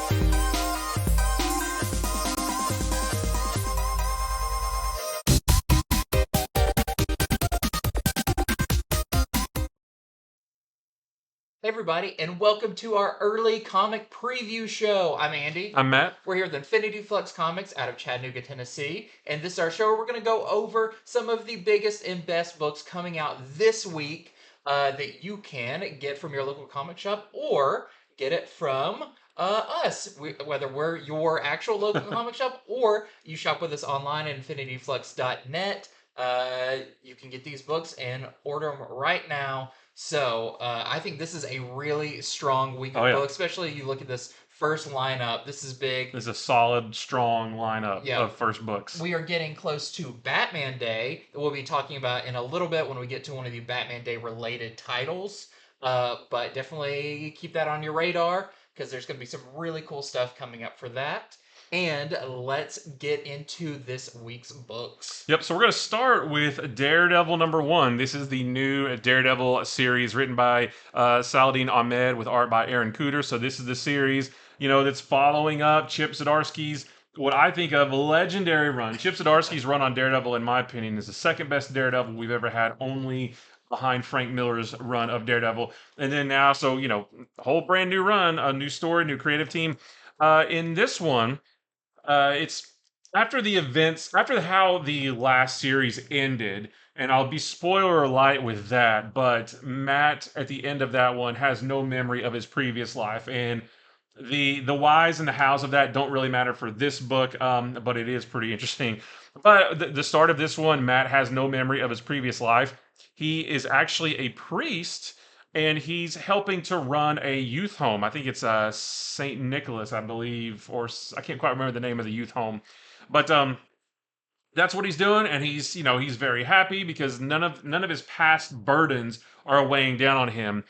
Hey everybody, and welcome to our early comic preview show. I'm Andy. I'm Matt. We're here with Infinity Flux Comics out of Chattanooga, Tennessee, and this is our show where we're going to go over some of the biggest and best books coming out this week that you can get from your local comic shop or get it from us, whether we're your actual local comic shop or you shop with us online at infinityflux.net. You can get these books and order them right now. So I think this is a really strong week of books, especially you look at this first lineup. This is big. This is a solid, strong lineup of first books. We are getting close to Batman Day that we'll be talking about in a little bit when we get to one of the Batman Day related titles. But definitely keep that on your radar because there's going to be some really cool stuff coming up for that. And let's get into this week's books. Yep, so we're going to start with Daredevil #1. This is the new Daredevil series written by Saladin Ahmed with art by Aaron Kuder. So this is the series, that's following up Chip Zdarsky's, what I think of, legendary run. Chip Zdarsky's run on Daredevil, in my opinion, is the second best Daredevil we've ever had, only behind Frank Miller's run of Daredevil. And then now, so, a whole brand new run, a new story, new creative team. In this one, it's after the events, after how the last series ended, and I'll be spoiler light with that, but Matt at the end of that one has no memory of his previous life, and the whys and the hows of that don't really matter for this book, but it is pretty interesting. But the start of this one, Matt has no memory of his previous life. He is actually a priest, and he's helping to run a youth home. I think it's St. Nicholas, I believe, or I can't quite remember the name of the youth home. But that's what he's doing, and he's very happy because none of his past burdens are weighing down on him.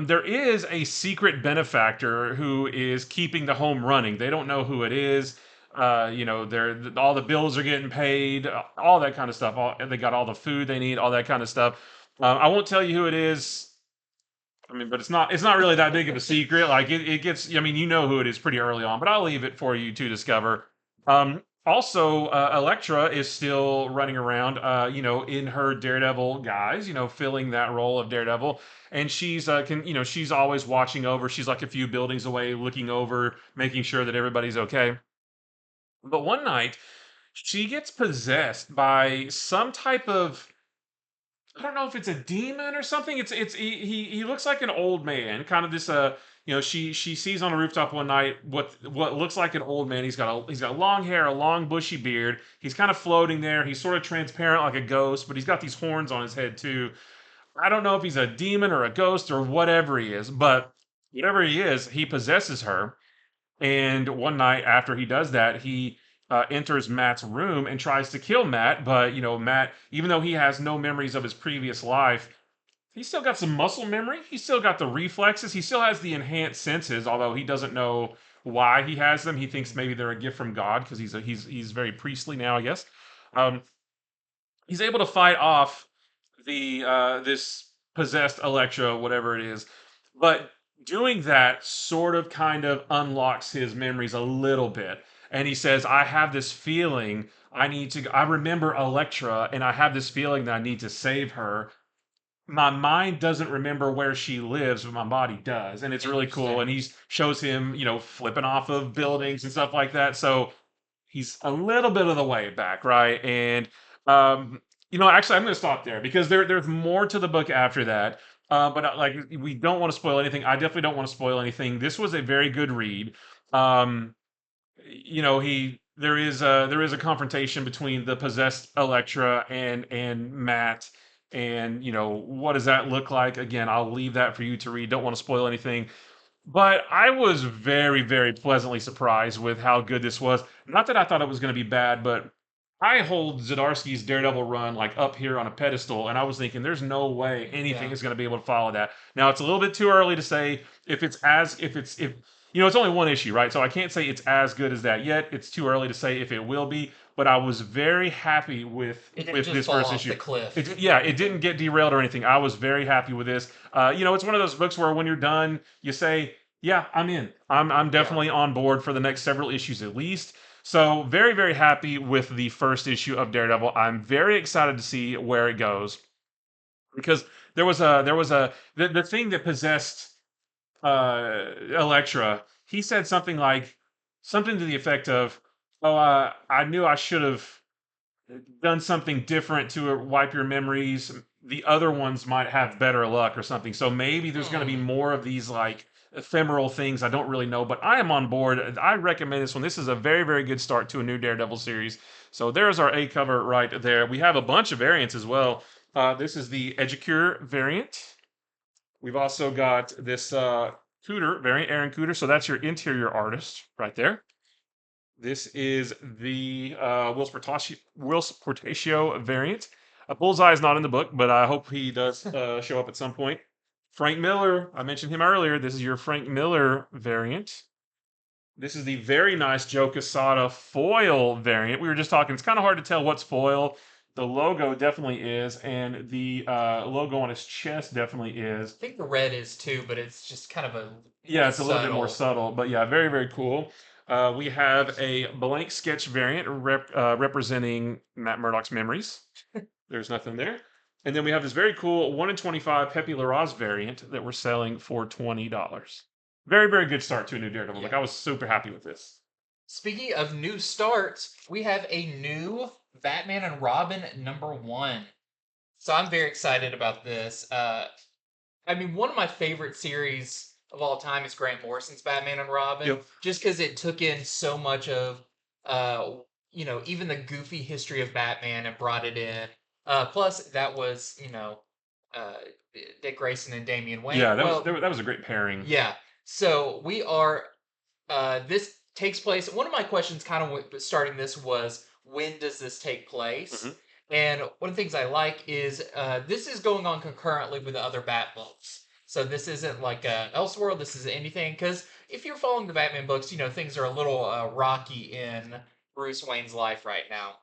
There is a secret benefactor who is keeping the home running. They don't know who it is. All the bills are getting paid, all that kind of stuff. They got all the food they need, all that kind of stuff. I won't tell you who it is. I mean, but it's not really that big of a secret. Like it gets. I mean, you know who it is pretty early on, but I'll leave it for you to discover. Also, Elektra is still running around, in her Daredevil guise, filling that role of Daredevil, and she's she's always watching over. She's like a few buildings away, looking over, making sure that everybody's okay. But one night, she gets possessed by some type of, I don't know if it's a demon or something. He looks like an old man, kind of this she sees on a rooftop one night what looks like an old man. He's got long hair, a long bushy beard. He's kind of floating there. He's sort of transparent like a ghost, but he's got these horns on his head too. I don't know if he's a demon or a ghost or whatever he is, but whatever he is, he possesses her. And one night after he does that, he enters Matt's room and tries to kill Matt. But, Matt, even though he has no memories of his previous life, he's still got some muscle memory. He's still got the reflexes. He still has the enhanced senses, although he doesn't know why he has them. He thinks maybe they're a gift from God because he's very priestly now, I guess. He's able to fight off this possessed Elektra, whatever it is. But doing that sort of kind of unlocks his memories a little bit. And he says, I have this feeling I remember Elektra, and I have this feeling that I need to save her. My mind doesn't remember where she lives, but my body does. And it's really cool. And he shows him, flipping off of buildings and stuff like that. So he's a little bit of the way back, right? And, actually, I'm going to stop there because there's more to the book after that. But we don't want to spoil anything. I definitely don't want to spoil anything. This was a very good read. There is a confrontation between the possessed Elektra and Matt, and what does that look like? Again, I'll leave that for you to read. Don't want to spoil anything. But I was very, very pleasantly surprised with how good this was. Not that I thought it was going to be bad, but I hold Zdarsky's Daredevil run like up here on a pedestal, and I was thinking there's no way anything is going to be able to follow that. Now it's a little bit too early to say if it's only one issue, right? So I can't say it's as good as that yet. It's too early to say if it will be, but I was very happy with this first issue. The cliff. It didn't get derailed or anything. I was very happy with this. It's one of those books where when you're done, you say, Yeah, I'm in. I'm Yeah. definitely on board for the next several issues at least. So very very happy with the first issue of Daredevil. I'm very excited to see where it goes because the thing that possessed Elektra. He said something like something to the effect of, "Oh, I knew I should have done something different to wipe your memories. The other ones might have better luck or something. So maybe there's going to be Hmm. more of these like ephemeral things. I don't really know, but I am on board. I recommend this one. This is a very, very good start to a new Daredevil series. So there's our A cover right there. We have a bunch of variants as well. This is the Edgecure variant. We've also got this Cooter variant, Aaron Cooter. So that's your interior artist right there. This is the Will's Portatio variant. Bullseye is not in the book, but I hope he does show up at some point. Frank Miller, I mentioned him earlier. This is your Frank Miller variant. This is the very nice Joe Quesada foil variant. We were just talking, it's kind of hard to tell what's foil. The logo definitely is, and the logo on his chest definitely is. I think the red is too, but it's just kind of a more Yeah, it's a little bit more subtle. subtle, but yeah, very, very cool. We have a blank sketch variant representing Matt Murdock's memories. There's nothing there. And then we have this very cool 1 in 25 Pepe Larraz variant that we're selling for $20. Very, very good start to a new Daredevil. Like, Yeah. I was super happy with this. Speaking of new starts, we have a new Batman and Robin #1. So I'm very excited about this. I mean, one of my favorite series of all time is Grant Morrison's Batman and Robin, Yep. just because it took in so much of, uh, even the goofy history of Batman and brought it in. Plus, that was, uh, Dick Grayson and Damian Wayne. Yeah, Well, that was a great pairing. yeah. So we are. This takes place. One of my questions, kind of starting this, was when does this take place? Hmm. And one of the things I like is this is going on concurrently with the other Bat books. So this isn't like Elseworld. This isn't anything because if you're following the Batman books, things are a little rocky in Bruce Wayne's life right now.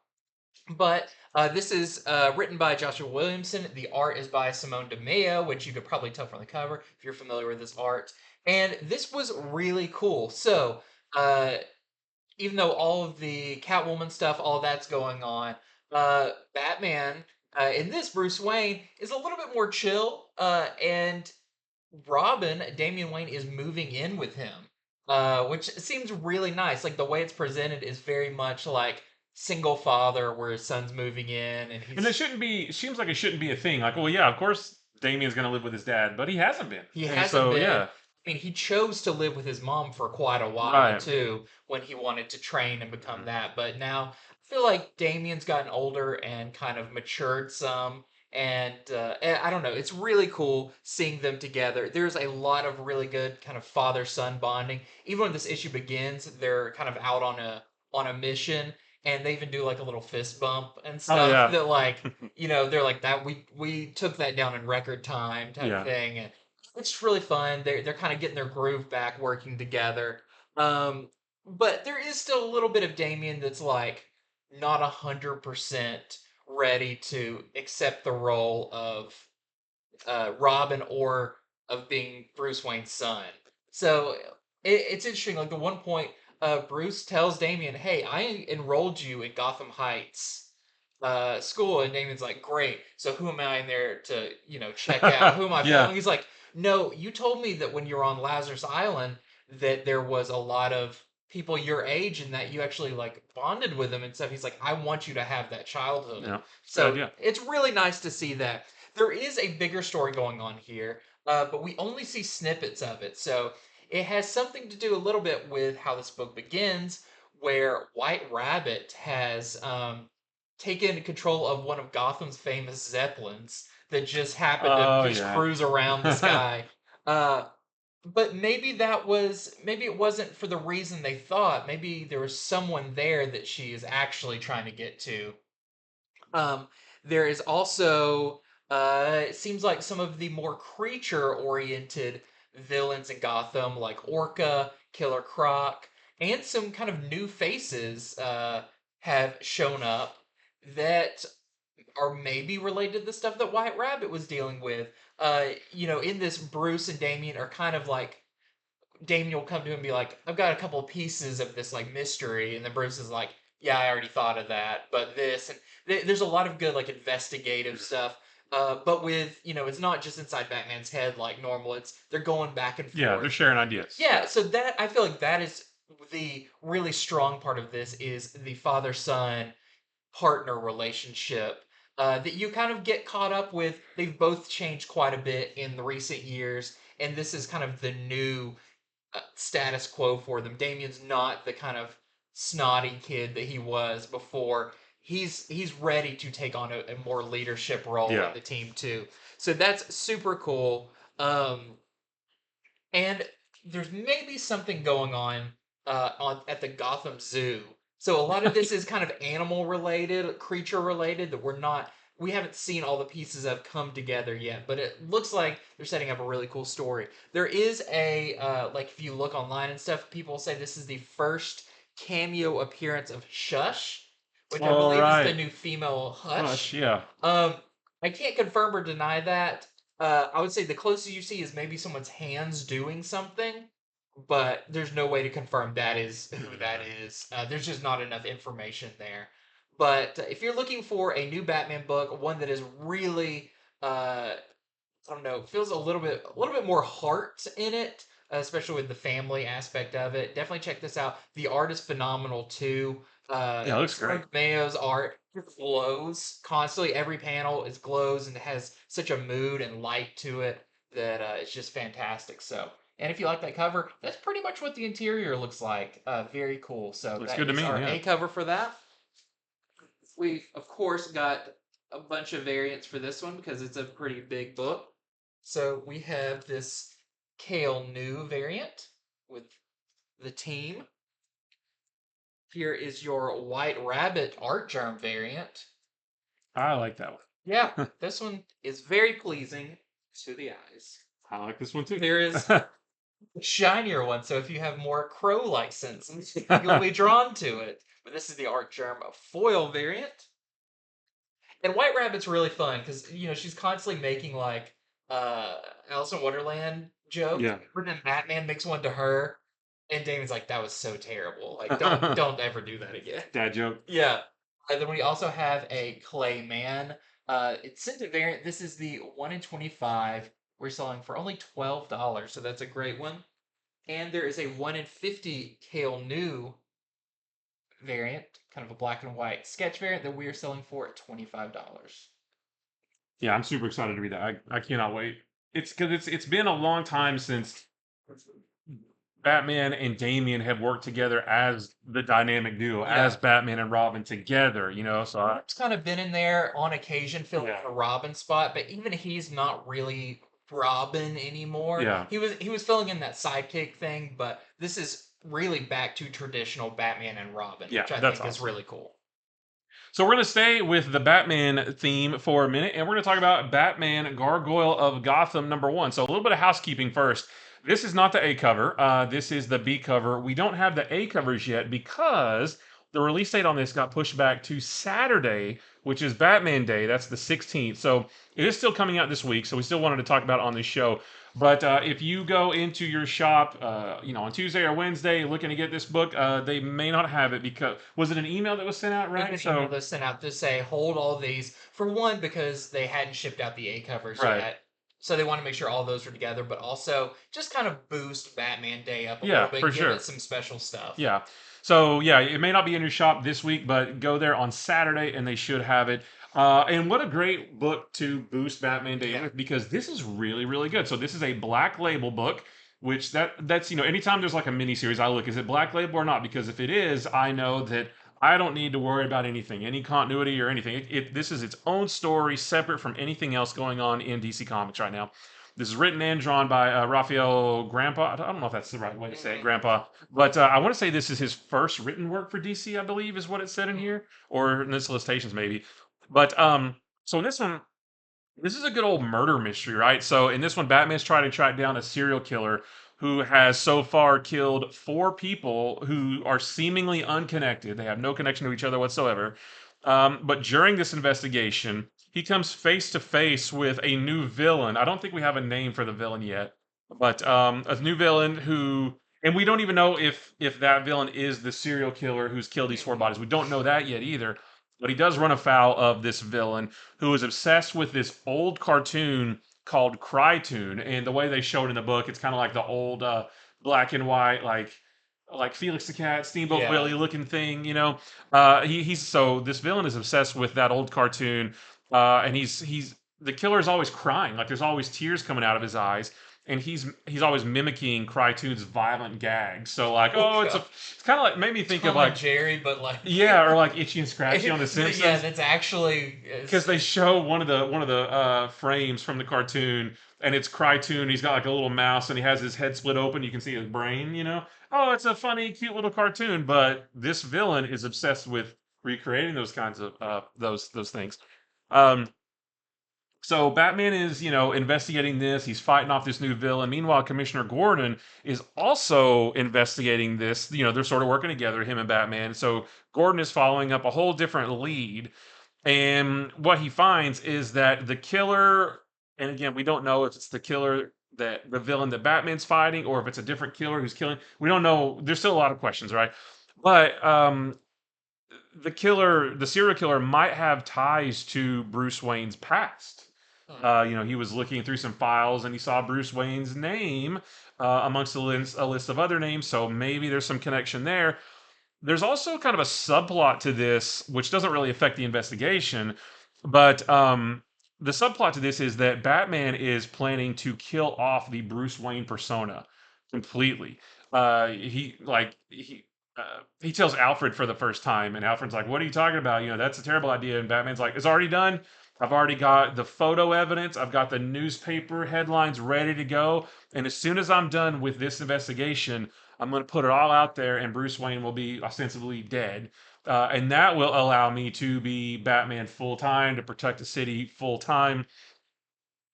But this is written by Joshua Williamson. The art is by Simone DeMeo, which you could probably tell from the cover if you're familiar with this art. And this was really cool. So, uh, even though all of the Catwoman stuff, all of that's going on, Batman in this Bruce Wayne is a little bit more chill, and Robin, Damian Wayne, is moving in with him, which seems really nice. Like the way it's presented is very much like single father, where his son's moving in, and And it he's shouldn't be, seems like it shouldn't be a thing. Like, well, yeah, of course Damien's going to live with his dad, but he hasn't been. he And hasn't so, been. yeah, I mean, he chose to live with his mom for quite a while right. too, when he wanted to train and become Mhm. that. But now I feel like Damien's gotten older and kind of matured some. And I don't know, it's really cool seeing them together. There's a lot of really good kind of father-son bonding. Even when this issue begins, they're kind of out on a mission, and they even do like a little fist bump and Oh, stuff yeah. that like they're like that we took that down in record time type Yeah. thing. And it's really fun. They're kind of getting their groove back, working together. Um, but there is still a little bit of Damien that's like not 100% ready to accept the role of Robin or of being Bruce Wayne's son. So it's interesting. Like the one point, Bruce tells Damien, "Hey, I enrolled you in Gotham Heights." School, and Damien's like, great. So who am I in there to, check out? Who am I Yeah. following? He's like, no, you told me that when you were on Lazarus Island that there was a lot of people your age and that you actually like bonded with them and stuff. He's like, I want you to have that childhood. Yeah. Good So idea. it's really nice to see that. There is a bigger story going on here, but we only see snippets of it. So it has something to do a little bit with how this book begins, where White Rabbit has taken control of one of Gotham's famous Zeppelins that just happened to Oh, just yeah. cruise around the sky. Uh, but maybe it wasn't for the reason they thought. Maybe there was someone there that she is actually trying to get to. Um, there is also it seems like some of the more creature-oriented villains in Gotham, like Orca, Killer Croc, and some kind of new faces have shown up that are maybe related to the stuff that White Rabbit was dealing with. In this, Bruce and Damien are kind of like Damien will come to him and be like, "I've got a couple of pieces of this like mystery," and then Bruce is like, "Yeah, I already thought of that, but this," and there's a lot of good like investigative stuff. But with it's not just inside Batman's head like normal. It's they're going back and Yeah, they're forth. sharing ideas. Yeah, so that I feel like that is the really strong part of this is the father son partner relationship that you kind of get caught up with. They've both changed quite a bit in the recent years, and this is kind of the new status quo for them. Damien's not the kind of snotty kid that he was before. He's ready to take on a more leadership role in Yeah. the team too. So that's super cool. And there's maybe something going on at the Gotham Zoo. So a lot of this is kind of animal related, creature related that we haven't seen all the pieces of come together yet, but it looks like they're setting up a really cool story. There is a like if you look online and stuff, people say this is the first cameo appearance of Shush, which I All believe is the right. new female Hush. Hush. Yeah. Um, I can't confirm or deny that. I would say the closest you see is maybe someone's hands doing something, but there's no way to confirm that is who that is. There's just not enough information there. But if you're looking for a new Batman book, one that is really, I don't know, feels a little bit more heart in it, especially with the family aspect of it. Definitely check this out. The art is phenomenal too. Yeah, it looks great. Frank Mayo's art glows constantly. Every panel is glows and has such a mood and light to it that it's just fantastic. So, and if you like that cover, that's pretty much what the interior looks like. Very cool. So Looks that good to is me. our Yeah. A cover for that. We've of course got a bunch of variants for this one because it's a pretty big book. So we have this Kale New variant with the team. Here is your White Rabbit Art Germ variant. I like that Yeah, one. this one is very pleasing to the eyes. I like this one too. There is a shinier one, so if you have more crow-like senses, you'll be drawn to it. But this is the Art Germ foil variant. And White Rabbit's really fun because she's constantly making like uh Alice in Wonderland jokes, Yeah. but then Batman makes one to her, and Damon's like, "That was so terrible. Like, don't ever do that again." Dad joke. Yeah. And then we also have a Clayman. It's scented variant. This is the 1 in 25. We're selling for only $12, so that's a great one. And there is a 1 in 50 Kale New variant, kind of a black and white sketch variant that we are selling for at $25. Yeah, I'm super excited to read that. I cannot wait. It's because it's been a long time since Batman and Damian have worked together as the dynamic duo, Yeah. as Batman and Robin together. So It's kind of been in there on occasion filling yeah, a Robin spot, but even he's not really Robin anymore. yeah, He was filling in that sidekick thing, but this is really back to traditional Batman and Robin, yeah. which I That's think is awesome. really cool. So we're gonna stay with the Batman theme for a minute, and we're gonna talk about Batman Gargoyle of Gotham #1. So a little bit of housekeeping first. This is not the A cover. This is the B cover. We don't have the A covers yet because the release date on this got pushed back to Saturday, which is Batman Day. That's the 16th. So it is still coming out this week. So we still wanted to talk about it on this show. But if you go into your shop, on Tuesday or Wednesday, looking to get this book, they may not have it because was it an email that was sent out, right? There's an email that's sent out to say hold all these for one because they hadn't shipped out the A covers Right. yet. So they want to make sure all those are together, but also just kind of boost Batman Day up a Yeah, little bit, for give sure. it some special stuff. Yeah. So yeah, it may not be in your shop this week, but go there on Saturday and they should have it. And what a great book to boost Batman Day Yeah. with because this is really, really good. So this is a Black Label book, which that's anytime there's like a mini series, I look, is it Black Label or not? Because if it is, I know that I don't need to worry about anything, any continuity or anything. This is its own story, separate from anything else going on in DC Comics right now. This is written and drawn by Raphael Grandpa. I don't know if that's the right way to say it, Grandpa. But I want to say this is his first written work for DC, I believe, is what it said in here, or in the solicitations maybe. But so in this one, this is a good old murder mystery, right? So in this one, Batman's trying to track down a serial killer who has so far killed 4 people who are seemingly unconnected. They have no connection to each other whatsoever. But during this investigation, he comes face to face with a new villain. I don't think we have a name for the villain yet. But a new villain who, and we don't even know if that villain is the serial killer who's killed these four bodies. We don't know that yet either. But he does run afoul of this villain who is obsessed with this old cartoon called Crytoon. And the way they show it in the book, it's kind of like the old black and white, like Felix the Cat, Steamboat Yeah. Willie looking thing, you know. He's so this villain is obsessed with that old cartoon, and he's the killer is always crying, like there's always tears coming out of his eyes, and he's always mimicking Crytoon's violent gags. So like, Oh oh, god. it's kind of like made me think of Tom and like Jerry, but like yeah, or like Itchy and Scratchy on The Simpsons. yeah, that's actually Because they show one of the frames from the cartoon, and it's Crytoon. He's got like a little mouse, and he has his head split open. You can see his brain. You know, oh, it's a funny, cute little cartoon. But this villain is obsessed with recreating those kinds of those things. Um, so Batman is, investigating this. He's fighting off this new villain. Meanwhile, Commissioner Gordon is also investigating this. They're sort of working together, him and Batman. So Gordon is following up a whole different lead. And what he finds is that the killer, and again, we don't know if it's the killer that the villain that Batman's fighting, or if it's a different killer who's killing. We don't know. There's still a lot of questions, right? But the serial killer, might have ties to Bruce Wayne's past. He was looking through some files and he saw Bruce Wayne's name amongst a list of other names. So maybe there's some connection there. There's also kind of a subplot to this, which doesn't really affect the investigation, but the subplot to this is that Batman is planning to kill off the Bruce Wayne persona completely. He tells Alfred for the first time, and Alfred's like, "What are you talking about? That's a terrible idea." And Batman's like, "It's already done. I've already got the photo evidence. I've got the newspaper headlines ready to go. And as soon as I'm done with this investigation, I'm going to put it all out there, and Bruce Wayne will be ostensibly dead. And that will allow me to be Batman full time, to protect the city full time."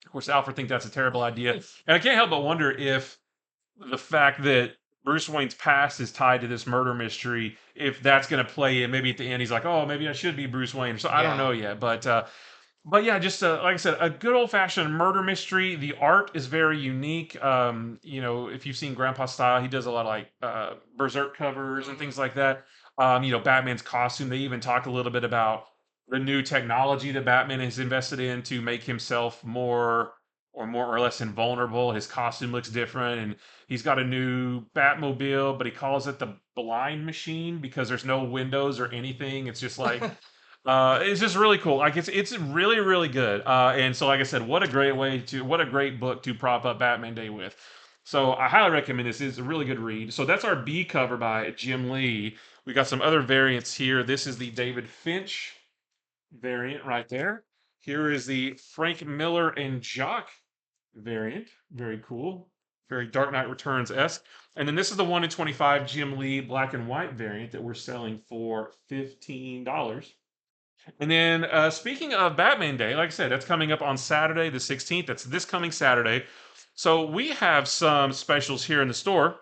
Of course, Alfred thinks that's a terrible idea. And I can't help but wonder if the fact that Bruce Wayne's past is tied to this murder mystery, if that's going to play in. Maybe at the end, he's like, "Oh, maybe I should be Bruce Wayne." So I don't yeah. know yet. But yeah, just like I said, a good old fashioned murder mystery. The art is very unique. If you've seen Grandpa Style, he does a lot of like Berserk covers and things like that. Batman's costume. They even talk a little bit about the new technology that Batman has invested in to make himself more or less invulnerable. His costume looks different, and he's got a new Batmobile, but he calls it the Blind Machine because there's no windows or anything. It's just like it's just really cool. Like it's really really good. And so, like I said, what a great book to prop up Batman Day with. So I highly recommend this. It's a really good read. So that's our B cover by Jim Lee. We got some other variants here. This is the David Finch variant right there. Here is the Frank Miller and Jock variant. Very cool. Very Dark Knight Returns esque. And then this is the 1 in 25 Jim Lee black and white variant that we're selling for $15. And then speaking of Batman Day, like I said, that's coming up on Saturday the 16th. That's this coming Saturday. So we have some specials here in the store.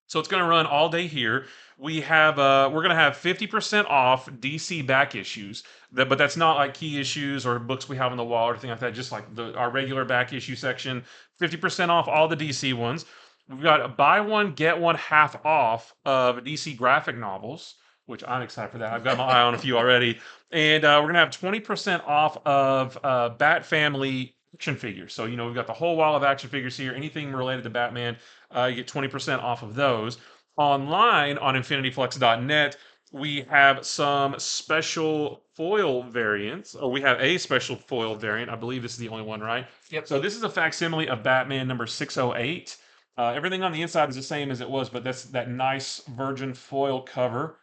So it's going to run all day here. We're going to have 50% off DC back issues. But that's not like key issues or books we have on the wall or anything like that. Just like our regular back issue section. 50% off all the DC ones. We've got a buy one get one half off of DC graphic novels, which I'm excited for that. I've got my eye on a few already. And we're going to have 20% off of Bat Family action figures. So, we've got the whole wall of action figures here. Anything related to Batman, you get 20% off of those. Online on infinityflux.net, we have some special foil variants, or we have a special foil variant. I believe this is the only one, right? Yep. So this is a facsimile of Batman number 608. Everything on the inside is the same as it was, but that's that nice virgin foil cover.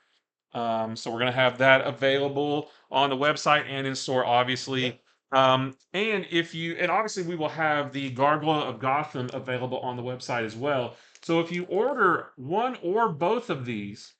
So we're going to have that available on the website and in store, obviously. And obviously we will have the Gargoyle of Gotham available on the website as well. So if you order one or both of these,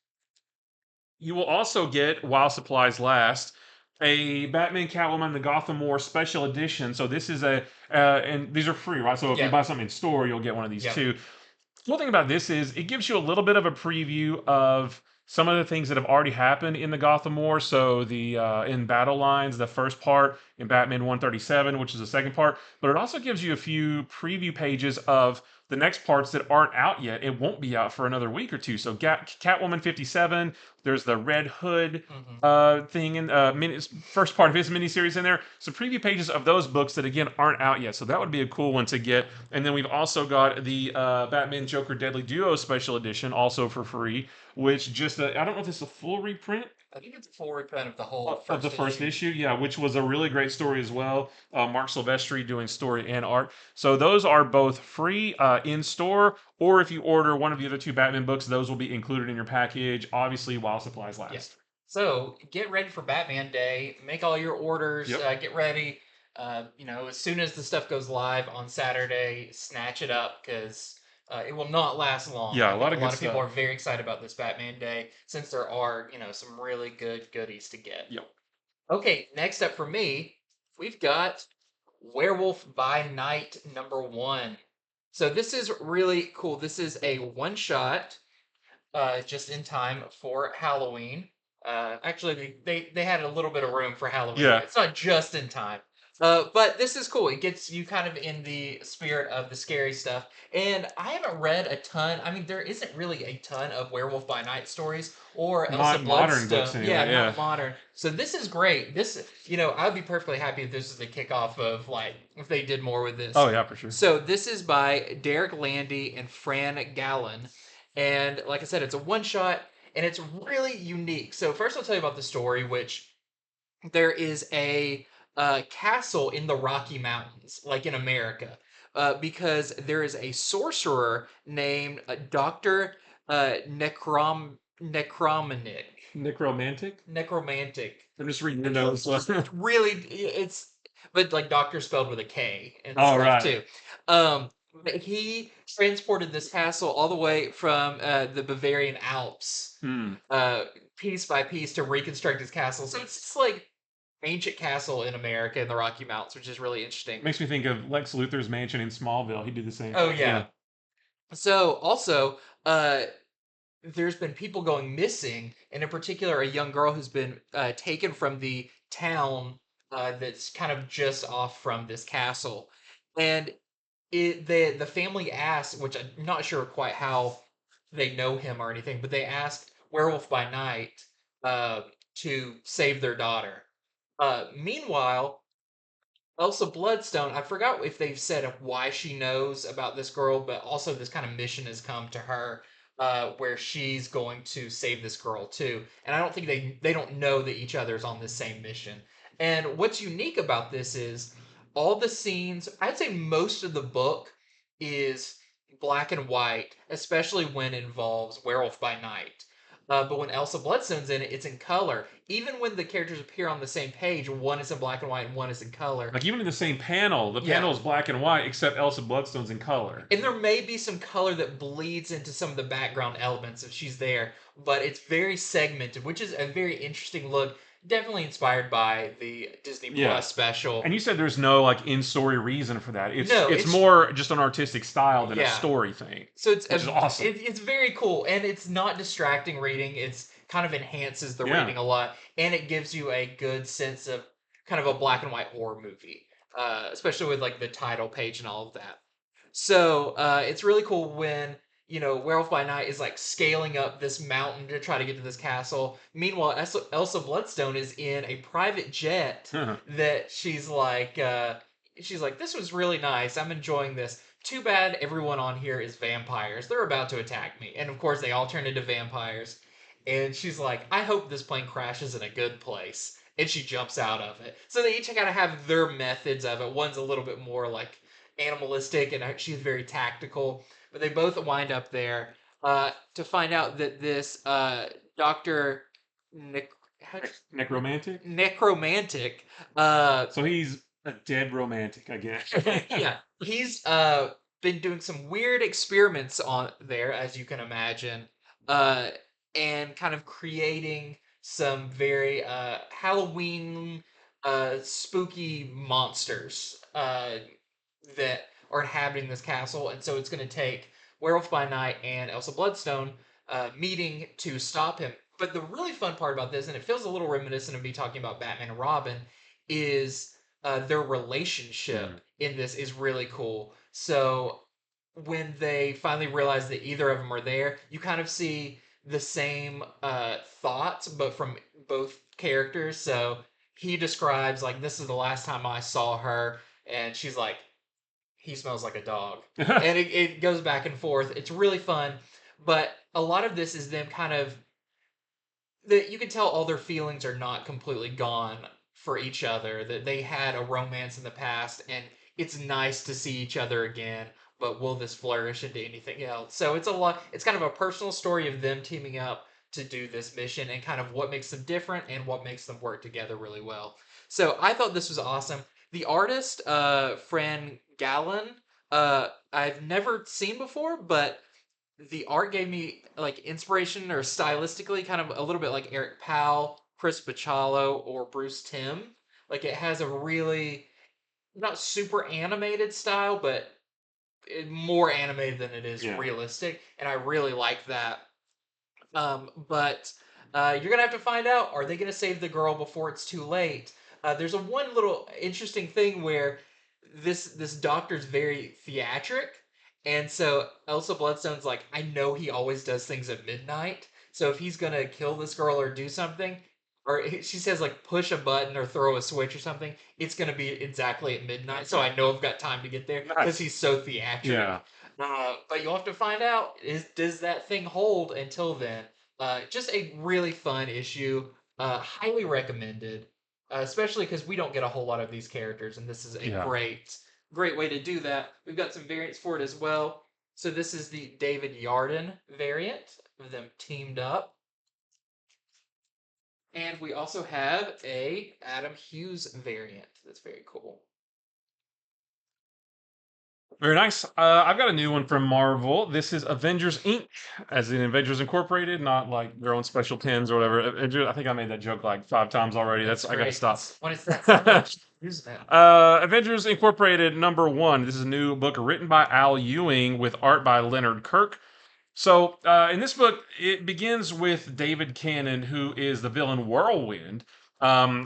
you will also get, while supplies last, a Batman Catwoman the Gotham War special edition. So this is and these are free, right? So if you buy something in store, you'll get one of these too. The cool thing about this is it gives you a little bit of a preview of some of the things that have already happened in the Gotham War. So the in Battle Lines, the first part in Batman 137, which is the second part, but it also gives you a few preview pages of the next parts that aren't out yet. It won't be out for another week or two. So Catwoman 57, there's the Red Hood Hmm. thing in first part of his miniseries in there. Some preview pages of those books that again aren't out yet. So that would be a cool one to get. And then we've also got the Batman Joker Deadly Duo special edition, also for free, which just I don't know if it's a full reprint I think it's a full reprint of the whole of the first first issue. issue, yeah, which was a really great story as well. Mark Silvestri doing story and art. So those are both free in store, or if you order one of the other two Batman books, those will be included in your package, obviously while supplies Yeah. last. So get ready for Batman Day. Make all your orders. Yep. Get ready. As soon as the stuff goes live on Saturday, snatch it up because it will not last long. Yeah, I a think lot a of good lot of people stuff. are very excited about this Batman Day since there are, some really good goodies to get. Yep. Okay, next up for me, we've got Werewolf by Night #1. So this is really cool. This is a one shot just in time for Halloween. Actually, they had a little bit of room for Halloween. Yeah. It's not just in time. But this is cool. It gets you kind of in the spirit of the scary stuff. And I haven't read a ton. I mean, there isn't really a ton of Werewolf by Night stories or Elsa Not modern books Bloodstone. Yeah, anyway, yeah. not modern. So this is great. This, I'd be perfectly happy if this is the kickoff of like if they did more with this. Oh yeah, for sure. So this is by Derek Landy and Fran Gallen. And like I said, it's a one shot and it's really unique. So first I'll tell you about the story, which there is a castle in the Rocky Mountains, like in America, because there is a sorcerer named Doctor Necromantic. Necromantic? Necromantic. I'm just reading the notes. Really, it's but like doctor spelled with a K and Oh, stuff right. too. He transported this castle all the way from the Bavarian Alps, Hmm. piece by piece to reconstruct his castle. So it's just like ancient castle in America in the Rocky Mountains, which is really interesting. Makes me think of Lex Luthor's mansion in Smallville. He did the same Oh thing. yeah. So also, there's been people going missing, and in particular, a young girl who's been taken from the town that's kind of just off from this castle, and the family asked, which I'm not sure quite how they know him or anything, but they asked Werewolf by Night uh, to save their daughter. Meanwhile, Elsa Bloodstone, I forgot if they've said why she knows about this girl, but also this kind of mission has come to her where she's going to save this girl too. And I don't think they don't know that each other's on the same mission. And what's unique about this is all the scenes, I'd say most of the book is black and white, especially when it involves Werewolf by Night. But when Elsa Bloodstone's in it, it's in color. Even when the characters appear on the same page, one is in black and white and one is in color. Like even in the same panel, the Yeah. panel is black and white, except Elsa Bloodstone's in color. And there may be some color that bleeds into some of the background elements if she's there, but it's very segmented, which is a very interesting look. Definitely inspired by the Disney Yeah. Plus special. And you said there's no like in-story reason for that. It's No, it's it's- more just an artistic style than a Yeah. story thing. So it's Which is awesome. It's very cool, and it's not distracting reading. It's kind of enhances the Yeah. reading a lot, and it gives you a good sense of kind of a black and white horror movie, especially with like the title page and all of that. So it's really cool when Werewolf by Night is like scaling up this mountain to try to get to this castle. Meanwhile, Elsa Bloodstone is in a private jet that she's like, this was really nice. I'm enjoying this. Too bad everyone on here is vampires. They're about to attack me. And of course, they all turn into vampires. And she's like, I hope this plane crashes in a good place. And she jumps out of it. So they each kind of have their methods of it. One's a little bit more like animalistic, and she's very tactical. But they both wind up there to find out that this Dr. Necromantic? Necromantic. So he's a dead romantic, I guess. Yeah, he's been doing some weird experiments on there, as you can imagine, and kind of creating some very Halloween spooky monsters that are inhabiting this castle. And so it's going to take Werewolf by Night and Elsa Bloodstone meeting to stop him. But the really fun part about this, and it feels a little reminiscent of me talking about Batman and Robin, is their relationship Mm. in this is really cool. So when they finally realize that either of them are there, you kind of see the same thoughts, but from both characters. So he describes like this is the last time I saw her, and she's like, he smells like a dog, and it goes back and forth. It's really fun, but a lot of this is them kind of that you can tell all their feelings are not completely gone for each other. That they had a romance in the past, and it's nice to see each other again. But will this flourish into anything else? So it's a lot. It's kind of a personal story of them teaming up to do this mission, and kind of what makes them different and what makes them work together really well. So I thought this was awesome. The artist, Fran Gallen, I've never seen before, but the art gave me like inspiration or stylistically kind of a little bit like Eric Powell, Chris Bachalo, or Bruce Timm. Like it has a really not super animated style, but more animated than it is Yeah. realistic, and I really like that. But you're gonna have to find out: are they gonna save the girl before it's too late? There's a one little interesting thing where this doctor's very theatric, and so Elsa Bloodstone's like, I know he always does things at midnight, so if he's gonna kill this girl or do something, or she says like push a button or throw a switch or something, it's gonna be exactly at midnight, so I know I've got time to get there because Nice. he's so theatric. Yeah. But you'll have to find out is does that thing hold until then? Just a really fun issue. Highly recommended, especially because we don't get a whole lot of these characters, and this is a Yeah. great way to do that. We've got some variants for it as well. So this is the David Yarden variant of them teamed up, and we also have a Adam Hughes variant. That's very cool. Very nice. I've got a new one from Marvel. This is Avengers Inc., as in Avengers Incorporated, not like their own special pins or whatever. I think I made that joke like 5 times already. That's I got to great. stop. When it's that simple, use that. Avengers Incorporated #1. This is a new book written by Al Ewing with art by Leonard Kirk. So, in this book, it begins with David Cannon, who is the villain Whirlwind.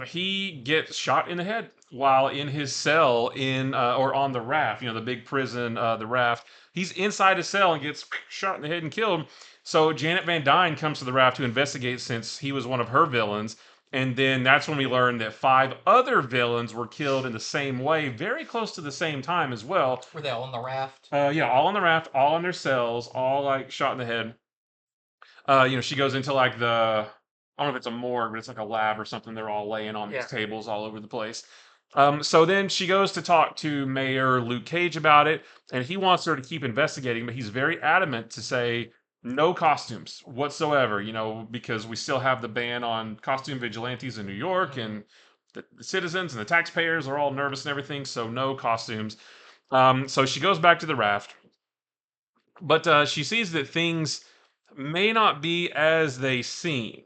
He gets shot in the head while in his cell or on the raft. You know, the big prison, the raft. He's inside his cell and gets shot in the head and killed. So Janet Van Dyne comes to the raft to investigate since he was one of her villains. And then that's when we learn that 5 other villains were killed in the same way, very close to the same time as well. Were they all on the raft? Yeah, all on the raft, all in their cells, all like shot in the head. She goes into like I don't know if it's a morgue, but it's like a lab or something. They're all laying on Yeah. these tables all over the place. So then she goes to talk to Mayor Luke Cage about it, and he wants her to keep investigating, but he's very adamant to say no costumes whatsoever, because we still have the ban on costume vigilantes in New York, Mhm. and the citizens and the taxpayers are all nervous and everything, so no costumes. So she goes back to the raft, but she sees that things may not be as they seem.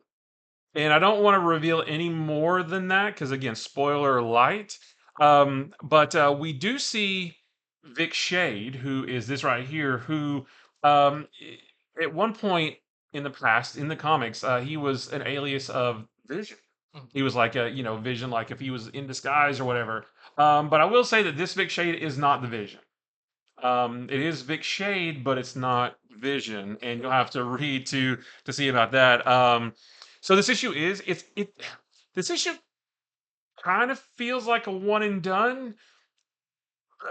And I don't want to reveal any more than that because, again, spoiler light. But we do see Vic Shade, who is this right here, who at one point in the past, in the comics, he was an alias of Vision. Mhm. He was like Vision, like if he was in disguise or whatever. But I will say that this Vic Shade is not the Vision. It is Vic Shade, but it's not Vision, and you'll have to read to see about that. So this issue is this issue kind of feels like a one and done,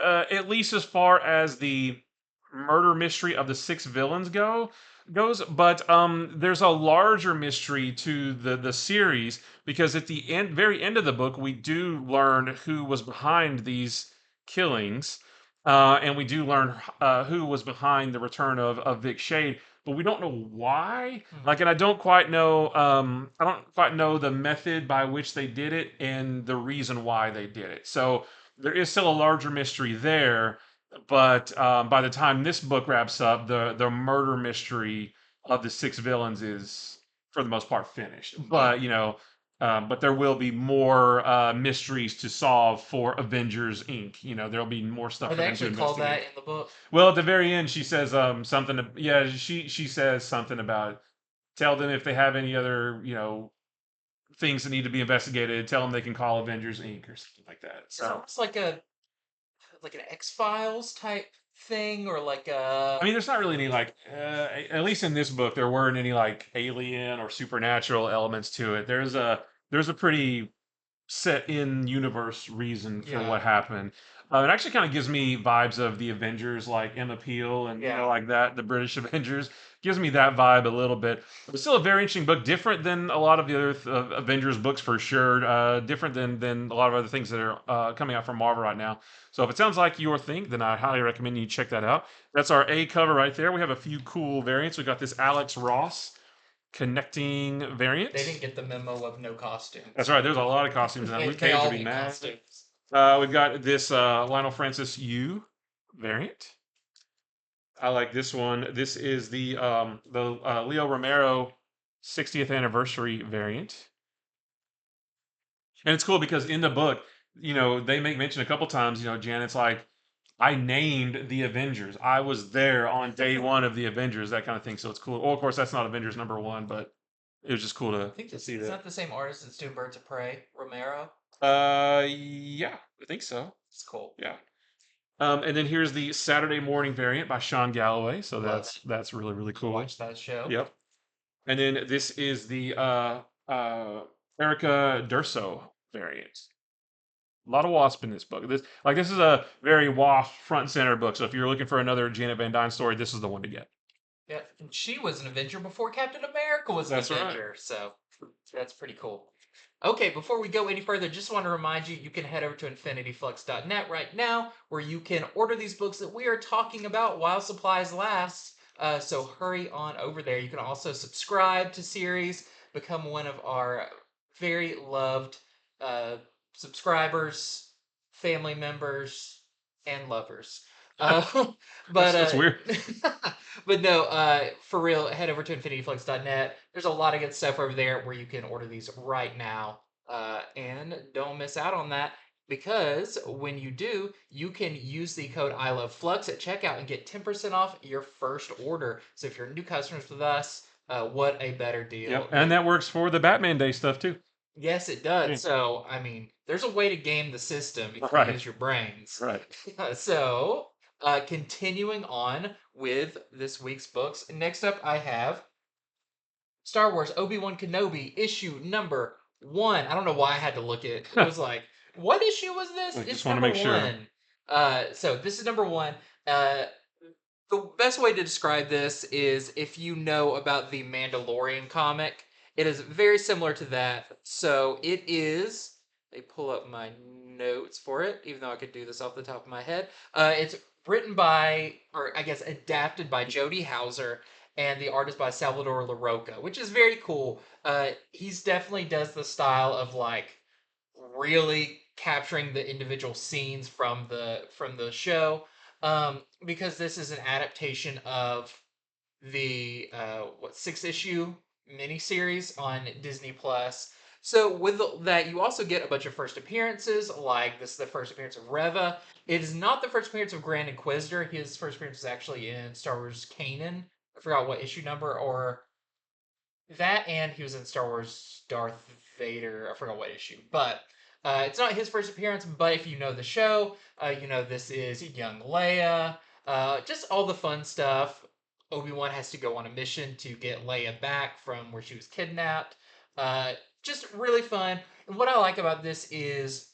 at least as far as the murder mystery of the 6 villains goes. But there's a larger mystery to the series because at the very end of the book, we do learn who was behind these killings, and we do learn who was behind the return of Vic Shade. But we don't know why. Mhm. Like, and I don't quite know. I don't quite know the method by which they did it and the reason why they did it. So there is still a larger mystery there, but by the time this book wraps up, the murder mystery of the 6 villains is for the most part finished. Yeah. But But there will be more mysteries to solve for Avengers Inc. There'll be more stuff Are for they them to actually called that investigate. in the book? Well, at the very end, she says something. Yeah, she says something about tell them if they have any other things that need to be investigated. Tell them they can call Avengers Inc. or something like that. It's So almost like an X Files type thing, or like I a mean, there's not really any like, at least in this book, there weren't any like alien or supernatural elements to it. There's a pretty set in universe reason for yeah, what happened. It actually kind of gives me vibes of the Avengers, like Emma Peel and yeah. like that, the British Avengers. Gives me that vibe a little bit. But still a very interesting book, different than a lot of the other Avengers books for sure. Different than a lot of other things that are coming out from Marvel right now. So if it sounds like your thing, then I highly recommend you check that out. That's our A cover right there. We have a few cool variants. We got this Alex Ross connecting They variant. didn't get the memo of no That's costumes. right. There's a lot of costumes now. Luke They Cage would all be need mad. costumes. We've got this Lionel Francis U variant. I like this one. This is the Leo Romero 60th anniversary variant, and it's cool because in the book, they make mention a couple times. Janet's like, I named the Avengers. I was there on day one of the Avengers, that kind of thing. So it's cool. Well, of course, that's not Avengers #1, but it was just cool I think to this see is that. not the same artist that's doing Birds of Prey, Romero. Yeah, I think so. It's cool. Yeah. And then here's the Saturday morning variant by Sean Galloway. So Love that's really really to cool. watch that show. Yep. And then this is the Erica Durso variant. A lot of Wasp in this book. This is a very Wasp front and center book. So if you're looking for another Janet Van Dyne story, this is the one to get. Yeah, and she was an Avenger before Captain America was an That's right. Avenger, so that's pretty cool. Okay, before we go any further, just want to remind you, you can head over to infinityflux.net right now, where you can order these books that we are talking about while supplies last. So hurry on over there. You can also subscribe to series, become one of our very loved uh, subscribers, family members, and lovers. Uh, but That's weird. but no, for real, head over to infinityflux.net. There's a lot of good stuff over there where you can order these right now. And don't miss out on that because when you do, you can use the code I love Flux at checkout and get 10% off your first order. So if you're new customers with us, what a better deal. Yep. And that works for the Batman Day stuff too. Yes, it does. Yeah. So, I mean, there's a way to game the system if you Right. use your brains. Right. So, continuing on with this week's books. Next up, I have Star Wars Obi-Wan Kenobi, issue number 1. I don't know why I had to look at it. It was like, what issue was this? I It's just want to number make sure. 1. So, this is number 1. The best way to describe this is if you know about the Mandalorian comic, it is very similar to that. So it is. They pull up my notes for it, even though I could do this off the top of my head. It's written by, or I guess adapted by Jody Hauser, and the artist by Salvador LaRocca, which is very cool. He's definitely does the style of like really capturing the individual scenes from the show, because this is an adaptation of the 6 issue miniseries on Disney Plus. So with that, you also get a bunch of first appearances, like this is the first appearance of Reva. It is not the first appearance of Grand Inquisitor. His first appearance was actually in Star Wars Kanan. I forgot what issue number, or that, and he was in Star Wars Darth Vader. I forgot what issue, but it's not his first appearance. But if you know the show, you know this is young Leia. Just all the fun stuff. Obi-Wan has to go on a mission to get Leia back from where she was kidnapped. Just really fun. And what I like about this is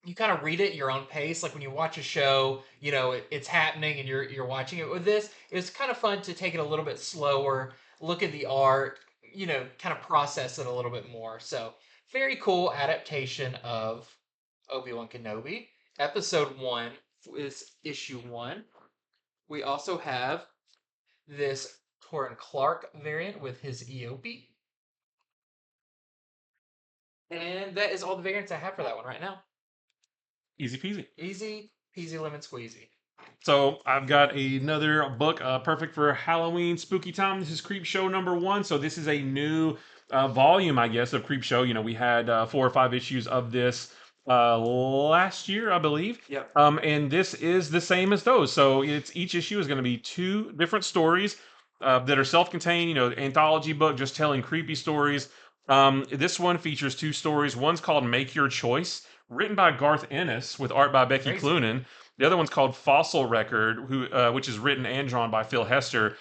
you kind of read it at your own pace. Like when you watch a show, you know it's happening and you're watching it. With this, it's kind of fun to take it a little bit slower, look at the art, kind of process it a little bit more. So very cool adaptation of Obi-Wan Kenobi. Episode 1 is issue 1. We also have this Torin Clark variant with his EOP. And that is all the variants I have for that one right now. Easy peasy. Easy peasy lemon squeezy. So I've got another book, perfect for Halloween spooky time. This is Creepshow #1. So this is a new volume, I guess, of Creepshow. We had 4 or 5 issues of this last year, I believe. Yep. And this is the same as those. So it's each issue is going to be 2 different stories that are self-contained. Anthology book just telling creepy stories. This one features 2 stories. One's called Make Your Choice, written by Garth Ennis with art by Becky Crazy. Cloonan. The other one's called Fossil Record, which is written and drawn by Phil Hester.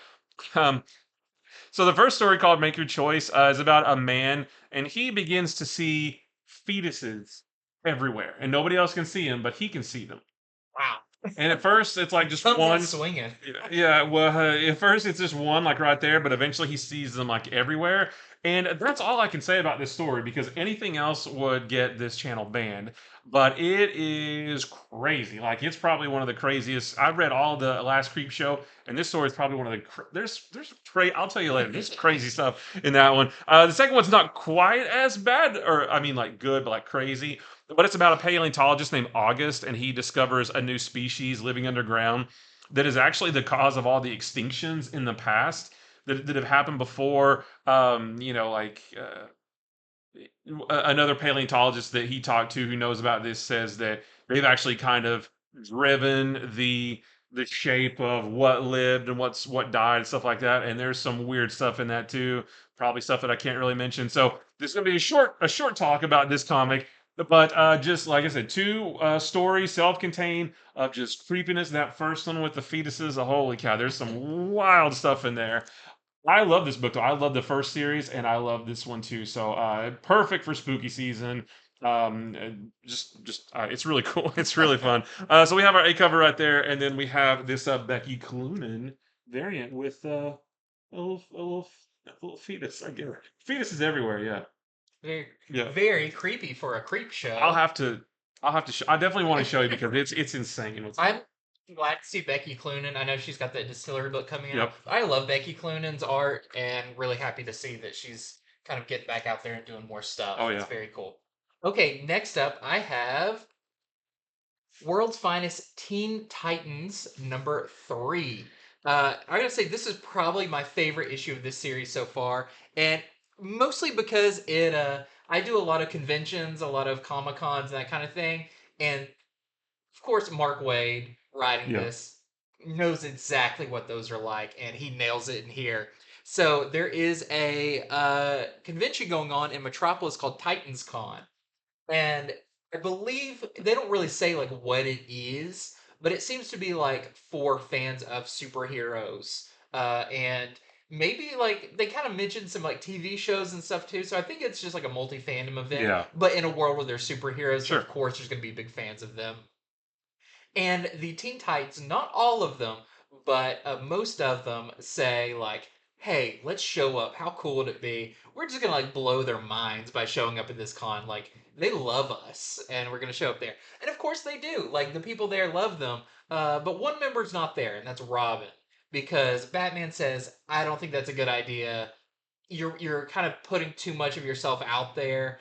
Um, so the first story, called Make Your Choice, is about a man, and he begins to see fetuses everywhere, and nobody else can see them, but he can see them. Wow. And at first, it's like just Comes one. out swinging. Yeah, well, at first it's just one, like right there, but eventually he sees them like everywhere. And that's all I can say about this story because anything else would get this channel banned. But it is crazy. Like it's probably one of the craziest. I've read all the last Creep Show, and this story is probably one of the. I'll tell you later. There's crazy stuff in that one. The second one's not quite as bad, or I mean, like good, but like crazy. But it's about a paleontologist named August, and he discovers a new species living underground that is actually the cause of all the extinctions in the past that have happened before. Another paleontologist that he talked to who knows about this says that they've actually kind of driven the shape of what lived and what died and stuff like that. And there's some weird stuff in that too. Probably stuff that I can't really mention. So this is gonna be a short talk about this comic. But just like I said, 2 stories, self-contained, of just creepiness. That first one with the fetuses, holy cow, there's some wild stuff in there. I love this book though. I love the first series, and I love this one too. So perfect for spooky season. It's really cool. It's really fun. So we have our A cover right there, and then we have this Becky Cloonan variant with a little fetus. I guess fetus is everywhere. Yeah, Very, yeah. very creepy for a creep I'll show. have to. I definitely want to show you because it's insane. I'm glad to see Becky Cloonan. I know she's got the distillery book coming out. Yep. I love Becky Cloonan's art and really happy to see that she's kind of getting back out there and doing more stuff. Oh It's yeah. very cool. Okay, next up I have World's Finest Teen Titans #3. I gotta say, this is probably my favorite issue of this series so far, and mostly because I do a lot of conventions, a lot of Comic Cons, that kind of thing, and of course, Mark Wade writing Yeah. this knows exactly what those are like, and he nails it in here. So there is a convention going on in Metropolis called Titans Con, and I believe they don't really say like what it is, but it seems to be like for fans of superheroes, and maybe like they kind of mentioned some like TV shows and stuff too. So I think it's just like a multi fandom event, Yeah. but in a world where there's superheroes, so Sure. of course there's going to be big fans of them. And the Teen Titans, not all of them, but most of them say like, "Hey, let's show up. How cool would it be? We're just gonna like blow their minds by showing up at this con. Like they love us, and we're gonna show up there." And of course they do. Like the people there love them. But one member's not there, and that's Robin, because Batman says, "I don't think that's a good idea. You're kind of putting too much of yourself out there.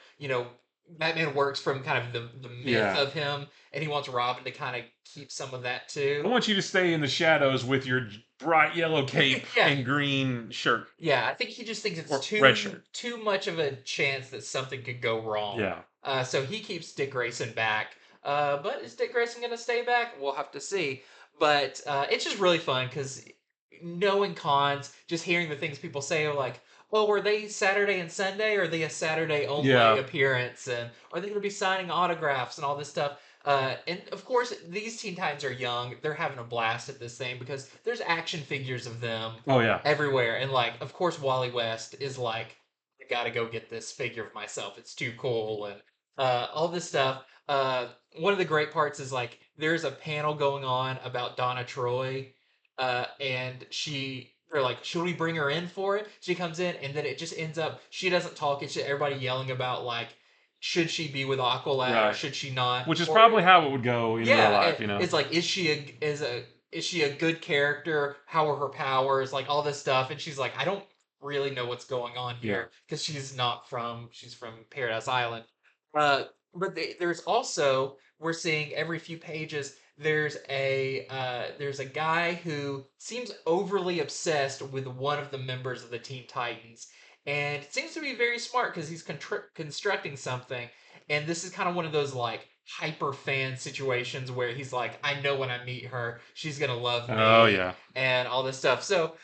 Batman works from kind of the myth Yeah. of him, and he wants Robin to kind of keep some of that I too." want you to stay in the shadows with your bright yellow cape Yeah, and green shirt yeah. I think he just thinks it's or red too shirt. too much of a chance that something could go wrong. Yeah. So he keeps Dick Grayson back. But is Dick Grayson gonna stay back? We'll have to see. But it's just really fun because knowing cons, just hearing the things people say are like, "Oh, were they Saturday and Sunday, or are they a Saturday only Yeah. appearance? And are they going to be signing autographs and all this stuff?" And of course, these Teen Titans are young. They're having a blast at this thing because there's action figures of them Oh yeah. everywhere. And like, of course, Wally West is like, "I gotta go get this figure of myself. It's too cool," and all this stuff. One of the great parts is like, there's a panel going on about Donna Troy, and they're like, "Should we bring her in for it?" She comes in, and then it just ends up she doesn't talk. It's just everybody yelling about like, should she be with Aqualad or Right. should she not? Which is Or probably how it would go in real yeah, life, you know. it's like, is she a good character? How are her powers? Like all this stuff, and she's like, "I don't really know what's going on Yeah. here," because she's from Paradise Island. But there's also, we're seeing every few pages there's a guy who seems overly obsessed with one of the members of the Teen Titans, and it seems to be very smart because he's constructing something. And this is kind of one of those like hyper fan situations where he's like, I know when I meet her, she's gonna love Oh me yeah. and all this stuff. So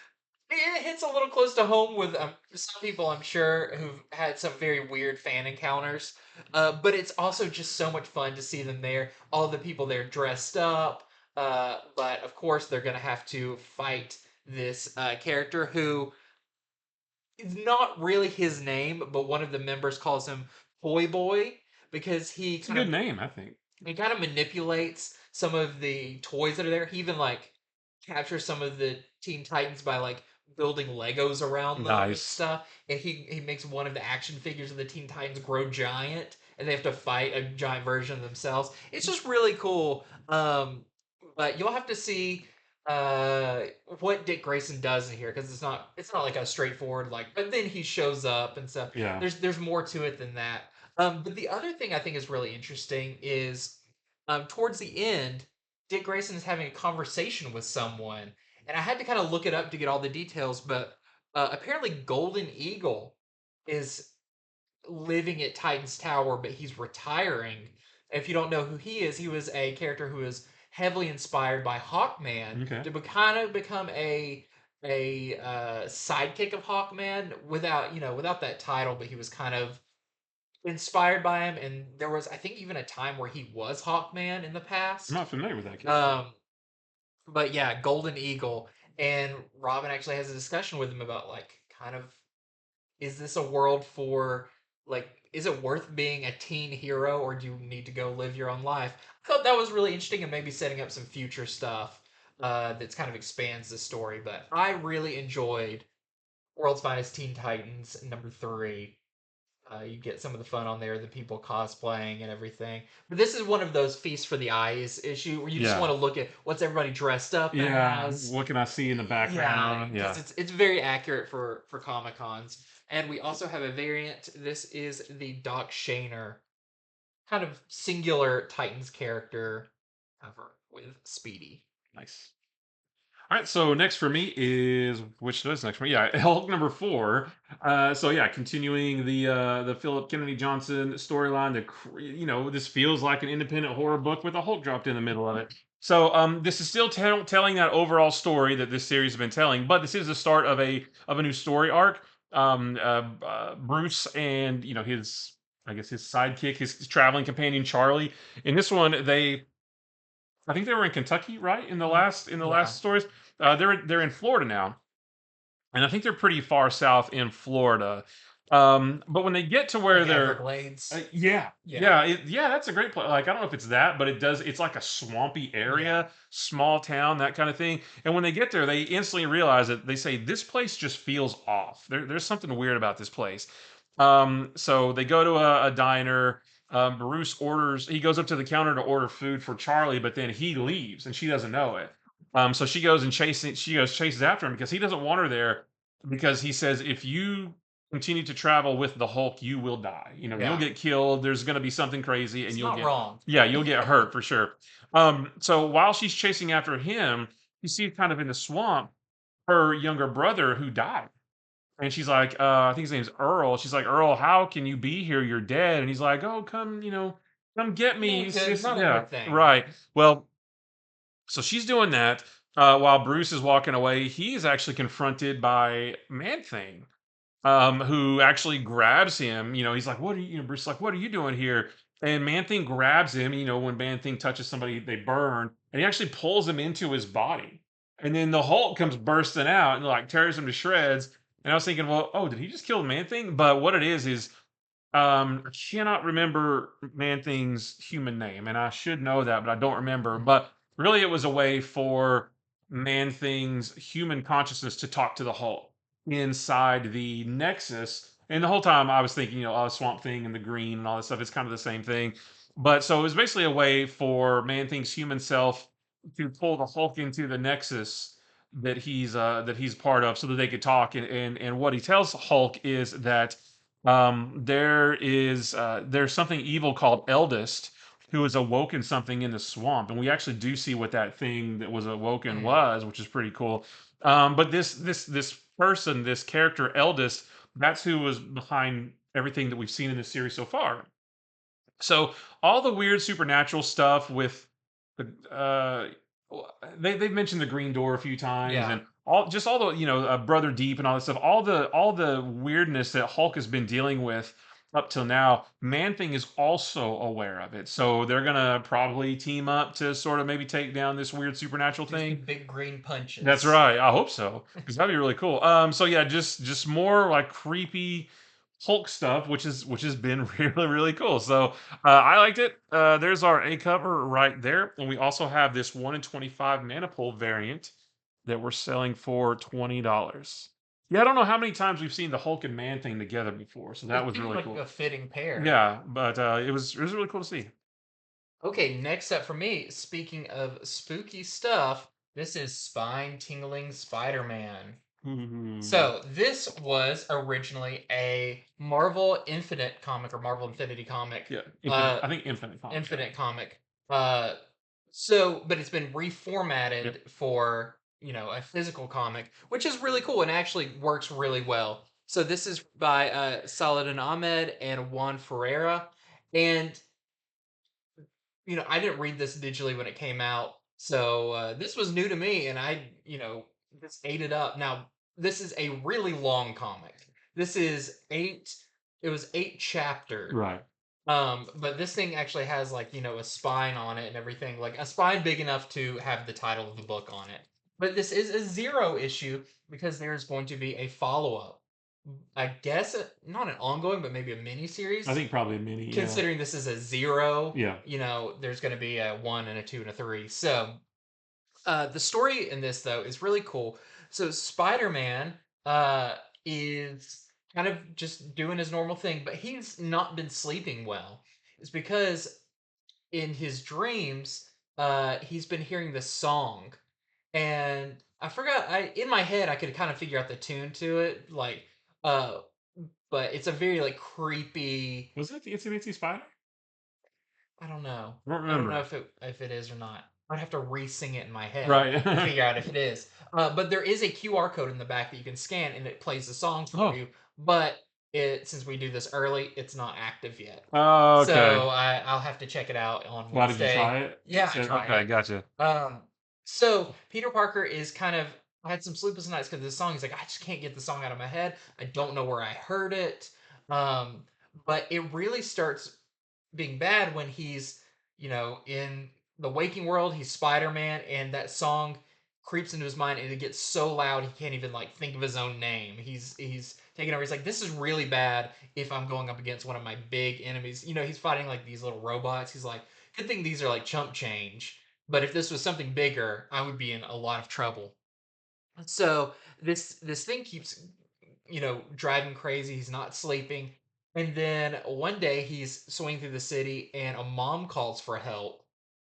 it hits a little close to home with some people, I'm sure, who've had some very weird fan encounters. But it's also just so much fun to see them there. All the people there dressed up. But of course, they're going to have to fight this character who is not really his name, but one of the members calls him Toy Boy because It's a good name, I think. he kind of manipulates some of the toys that are there. He even like captures some of the Teen Titans by like building Legos around them and Nice. stuff. And he makes one of the action figures of the Teen Titans grow giant, and they have to fight a giant version of themselves. It's just really cool. But you'll have to see uh what Dick Grayson does in here because it's not like a straightforward like. But then he shows up and stuff. Yeah. There's more to it than that. But the other thing I think is really interesting is towards the end, Dick Grayson is having a conversation with someone, and I had to kind of look it up to get all the details. But apparently, Golden Eagle is living at Titan's Tower, but he's retiring. If you don't know who he was a character who was heavily inspired by Hawkman Okay. to kind of become a sidekick of Hawkman without that title, but he was kind of inspired by him, and there was I think even a time where he was Hawkman in the I'm past. not familiar with that character. Um, but yeah, Golden Eagle, and Robin actually has a discussion with him about like kind of is this a world for like is it worth being a teen hero or do you need to go live your own life? I thought that was really interesting and maybe setting up some future stuff that's kind of expands the story. But I really enjoyed World's Finest Teen Titans #3. You get some of the fun on there, the people cosplaying and everything. But this is one of those feast for the eyes issue where you just Yeah. want to look at what's everybody dressed up Yeah. as. What can I see in the Yeah, background? because Yeah. it's very accurate for Comic Cons. And we also have a variant. This is the Doc Shaner kind of singular Titans character cover with Speedy. Nice. All right, so next for me is which was next for me? Yeah, Hulk #4. So yeah, continuing the Philip Kennedy Johnson storyline. This feels like an independent horror book with a Hulk dropped in the middle of it. So this is still telling that overall story that this series has been telling, but this is the start of a new story arc. Bruce and his I guess his sidekick, his traveling companion Charlie. In this one, I think they were in Kentucky, right? In the last Yeah, stories, they're in Florida now, and I think they're pretty far south in Florida. But when they get to where like they're, Everglades. yeah, Yeah, yeah, that's a great place. Like I don't know if it's that, but it does. It's like a swampy yeah, area, small town, that kind of thing. And when they get there, they instantly realize that they say this place just feels off. There's something weird about this place. So they go to a diner. Bruce orders. He goes up to the counter to order food for Charlie, but then he leaves and she doesn't know it. So she goes and chases after him because he doesn't want her there because he says if you continue to travel with the Hulk, you will die. You'll yeah. get killed. There's going to be something crazy, and It's you'll not get wrong. yeah, you'll get hurt for sure. So while she's chasing after him, you see kind of in the swamp her younger brother who died. And she's like, I think his name's Earl. She's like, Earl, how can you be here? You're dead. And he's like, oh, come, come get me. Yeah, It's kid, just, not a yeah, hard thing. right. Well, so she's doing that while Bruce is walking away. He's actually confronted by Man Thing, who actually grabs him. He's like, "What are you?" Bruce's like, "What are you doing here?" And Man Thing grabs him. When Man Thing touches somebody, they burn, and he actually pulls him into his body. And then the Hulk comes bursting out and like tears him to shreds. And I was thinking, well, oh, did he just kill Man Thing? But what it is I cannot remember Man Thing's human name, and I should know that, but I don't remember. Mhm. But really, it was a way for Man Thing's human consciousness to talk to the Hulk inside the Nexus. And the whole time, I was thinking, oh, Swamp Thing and the green and all this stuff. It's kind of the same thing. But so it was basically a way for Man Thing's human self to pull the Hulk into the Nexus that he's part of, so that they could talk. And what he tells Hulk is that there's something evil called Eldest who has awoken something in the swamp, and we actually do see what that thing that was awoken Mm. was, which is pretty cool. But this person, this character Eldest, That's who was behind everything that we've seen in this series so far. So all the weird supernatural stuff with the they've mentioned the Green Door a few times, Yeah. and all the Brother Deep and all this stuff, all the weirdness that Hulk has been dealing with up till now. Man Thing is also aware of it, so they're gonna probably team up to sort of maybe take down this weird supernatural Do some thing. big green That's punches. right. I hope so, because that'd be really cool. So yeah, just more like creepy Hulk stuff, which has been really really cool. So I liked it. There's our A cover right there, and we also have this 1 in 25 Manipul variant that we're selling for $20. Yeah, I don't know how many times we've seen the Hulk and Man Thing together before, so that It was seems really like a cool. fitting pair. Yeah, but it was really cool to see. Okay, next up for me, speaking of spooky stuff, this is Spine-tingling Spider-Man. Mhm. So this was originally a Marvel Infinite comic or Marvel Infinity comic, Yeah, Infinite. uh, I think Infinite Comics. Yeah. Infinite comic. Uh, but it's been Yep. reformatted for a physical comic, which is really cool and actually works really well. So this is by Saladin Ahmed and Juan Ferreira, and I didn't read this digitally when it came out, so this was new to me, and I just ate it up. Now this is a really long comic. This is eight. It was eight chaptered. Right. But this thing actually has like a spine on it and everything, like a spine big enough to have the title of the book on it. But this is a zero issue because there's going to be a follow up. I guess not an ongoing, but maybe a mini I series think probably a mini. Yeah. considering this is a zero, Yeah. there's going to be a one and a two and a three. So the story in this though is really cool. So Spider-Man is kind of just doing his normal thing, but he's not been sleeping well. It's because in his dreams, he's been hearing this song, and I forgot. I in my head I could kind of figure out the tune to it, uh, but it's a very like creepy. Was it the Itsy Bitsy Spider? I don't know. I don't I don't know remember. if it is or not. I'd have to re-sing it in my head to Right. figure out if it is. But there is a QR code in the back that you can scan, and it plays the songs for Oh. you. But since we do this early, it's not active yet. Oh, okay. So I'll have to check it out on Why did you try Wednesday. it? Yeah, I Said, tried okay, it. gotcha. Um, so Peter Parker is kind of. I had some sleepless nights because this song. He's like, I just can't get the song out of my head. I don't know where I heard it. Um, but it really starts being bad when he's in the waking world. He's Spider-Man, and that song creeps into his mind, and it gets so loud he can't even like think of his own name. He's taking over. He's like, this is really bad if I'm going up against one of my big enemies. He's fighting like these little robots. He's like, good thing these are like chump change. But if this was something bigger, I would be in a lot of trouble. So this thing keeps driving crazy. He's not sleeping. And then one day he's swinging through the city and a mom calls for help,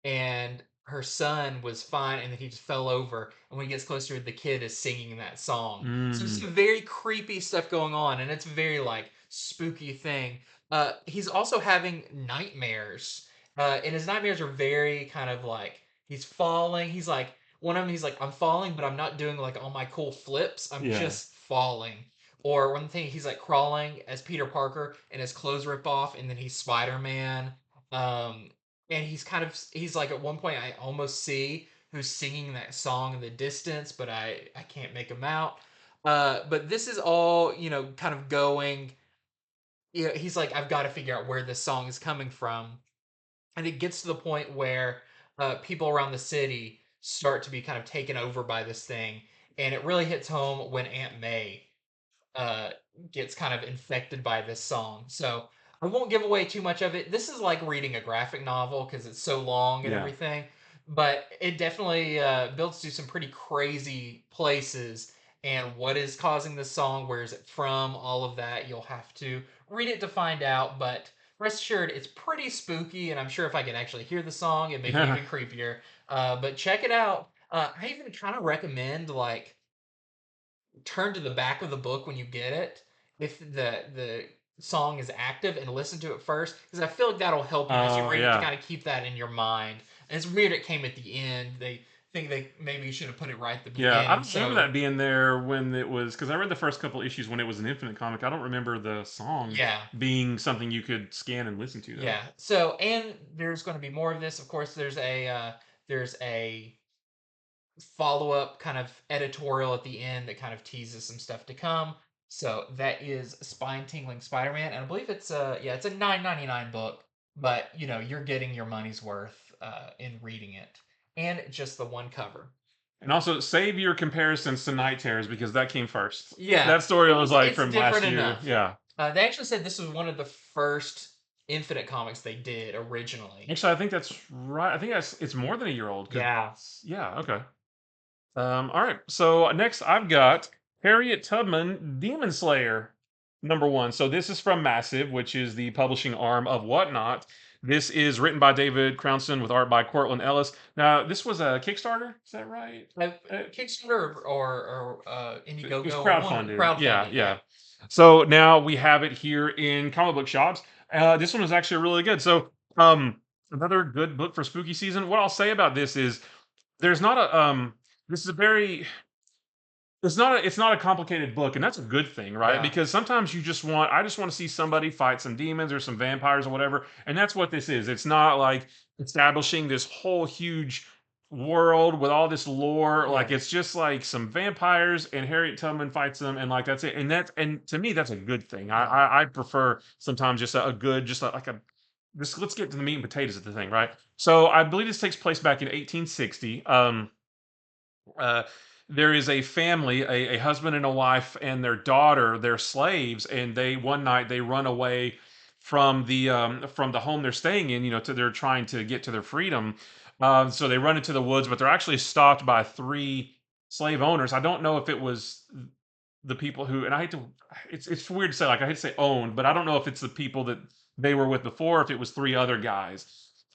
and her son was fine, and then he just fell over, and when he gets closer the kid is singing that song. So it's Mm, some very creepy stuff going on, and it's a very like spooky thing. He's also having nightmares, and his nightmares are very kind of like he's falling. He's like one of them, he's like, I'm falling, but I'm not doing like all my cool flips. I'm yeah. just falling. Or one thing, he's like crawling as Peter Parker and his clothes rip off, and then he's Spider-Man. Um, and he's like at one point I almost see who's singing that song in the distance, but I can't make him out. But this is all kind of going. He's like, I've got to figure out where this song is coming from, and it gets to the point where people around the city start to be kind of taken over by this thing, and it really hits home when Aunt May uh, gets kind of infected by this song. So I won't give away too much of it. This is like reading a graphic novel because it's so long and Yeah. everything, but it definitely builds to some pretty crazy places. And what is causing this song? Where is it from? All of that you'll have to read it to find out. But rest assured, it's pretty spooky, and I'm sure if I could actually hear the song, it'd make it even creepier. But check it out. I even kind of recommend like turn to the back of the book when you get it if the song is active and listen to it first because I feel like that'll help you as you Oh, read it to yeah. kind of keep that in your mind. And it's weird it came at the end. think they maybe should have put it right at the Yeah, I beginning. don't remember So that being there when it was because I read the first couple issues when it was an Infinite comic. I don't remember the song yeah, being something you could scan and listen to though. yeah. So and there's going to be more of this. Of course, there's a follow up kind of editorial at the end that kind of teases some stuff to come. So that is Spine-tingling Spider-Man, and I believe it's it's a 9.99 book, but you're getting your money's worth in reading it, and just the one cover. And also save your comparisons to Night Terrors because that came first. Yeah, That story was like it's from last different year. enough. Yeah. They actually said this was one of the first Infinite comics they did originally. Actually, I think that's right. I think it's more than a year old. Yeah. Yeah. Okay. All right. So next, I've got Harriet Tubman, Demon Slayer, #1. So this is from Massive, which is the publishing arm of Whatnot. This is written by David Crownson with art by Cortland Ellis. Now, this was a Kickstarter. Is that right? Kickstarter or It was Indiegogo, one crowdfunded. Yeah, crowdfunding. Yeah. yeah. So now we have it here in comic book shops. This one is actually really good. So, another good book for spooky season. What I'll say about this is there's not a this is a very it's not a complicated book, and that's a good thing, right? Yeah. Because sometimes I just want to see somebody fight some demons or some vampires or whatever, and that's what this is. It's not like establishing this whole huge world with all this lore. Like Right. it's just like some vampires and Harriet Tubman fights them, and like that's it. And to me, that's a good thing. I prefer sometimes just a good, like a just let's get to the meat and potatoes of the thing, right? So I believe this takes place back in 1860. Uh, there is a family, a husband and a wife, and their daughter. They're slaves, and they one night they run away from the home they're staying in. They're trying to get to their freedom. So they run into the woods, but they're actually stopped by three slave owners. I don't know if it was the people who, and I hate to, it's weird to say, like I hate to say owned, but I don't know if it's the people that they were with before, if it was three other guys.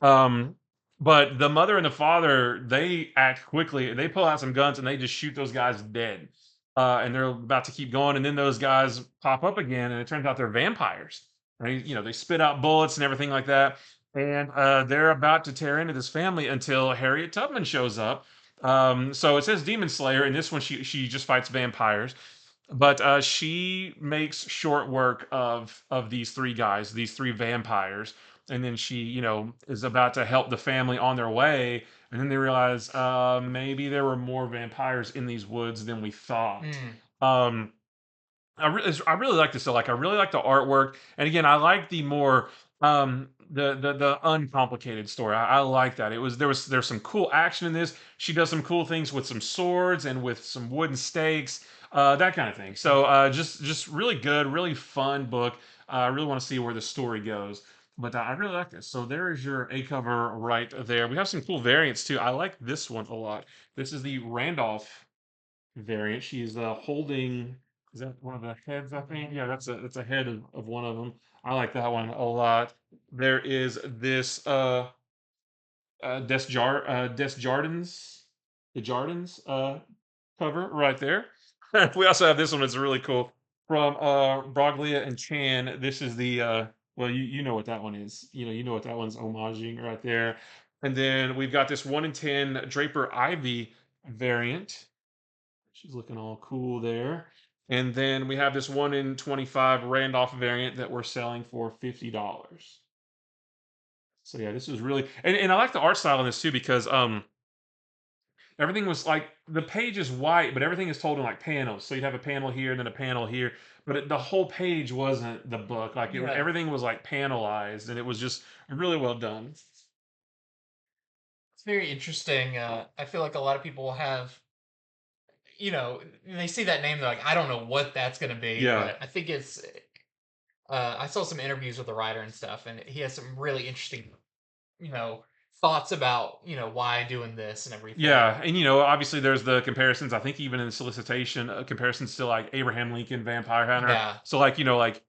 Um, but the mother and the father, they act quickly. They pull out some guns and they just shoot those guys dead. And they're about to keep going, and then those guys pop up again, and it turns out they're vampires. They spit out bullets and everything like that. And they're about to tear into this family until Harriet Tubman shows up. So it says Demon Slayer, and this one she just fights vampires, but she makes short work of these three guys, these three vampires, and then she is about to help the family on their way, and then they realize maybe there were more vampires in these woods than we thought. Mm. um I really like this. So, like, I really like the artwork, and again, I like the more the uncomplicated story. I like that. There's some cool action in this. She does some cool things with some swords and with some wooden stakes, that kind of thing. So, just really good, really fun book. I really want to see where the story goes. But I really like this. So there is your A cover right there. We have some cool variants too. I like this one a lot. This is the Randolph variant. She's holding. Is that one of the heads? I think. Yeah, that's a head of one of them. I like that one a lot. There is this Des Jardins, the Jardins cover right there. We also have this one. It's really cool from Broglia and Chan. This is the well, you know what that one is. You know what that one's homaging right there. And then we've got this 1 in 10 Draper Ivy variant. She's looking all cool there. And then we have this 1 in 25 Randolph variant that we're selling for $50. So yeah, this is really, and I like the art style in this too because everything was like the page is white, but everything is told in like panels. So you'd have a panel here and then a panel here, but the whole page wasn't the book. Like Yeah. everything was like panelized, and it was just really well done. It's very interesting. I feel like a lot of people will have, they see that name, they're like, I don't know what that's going to be, Yeah. but I think it's. I saw some interviews with the writer and stuff, and he has some really interesting, you know, thoughts about why doing this and everything. Yeah, and obviously there's the comparisons. I think even in the solicitation, comparisons to like Abraham Lincoln, Vampire Hunter. Yeah. So like like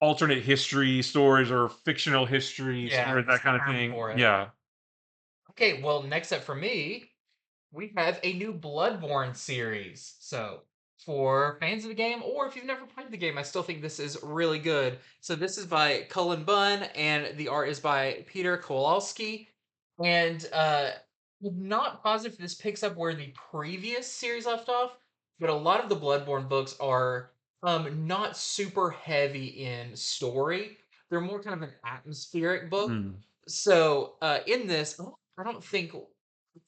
alternate history stories or fictional history Yeah, stories, that kind of term thing. for it. Yeah. Okay, well, next up for me, we have a new Bloodborne series. So, for fans of the game, or if you've never played the game, I still think this is really good. So, this is by Cullen Bunn, and the art is by Peter Kowalski. And I'm not positive if this picks up where the previous series left off, but a lot of the Bloodborne books are not super heavy in story. They're more kind of an atmospheric book. Hmm. So in this, I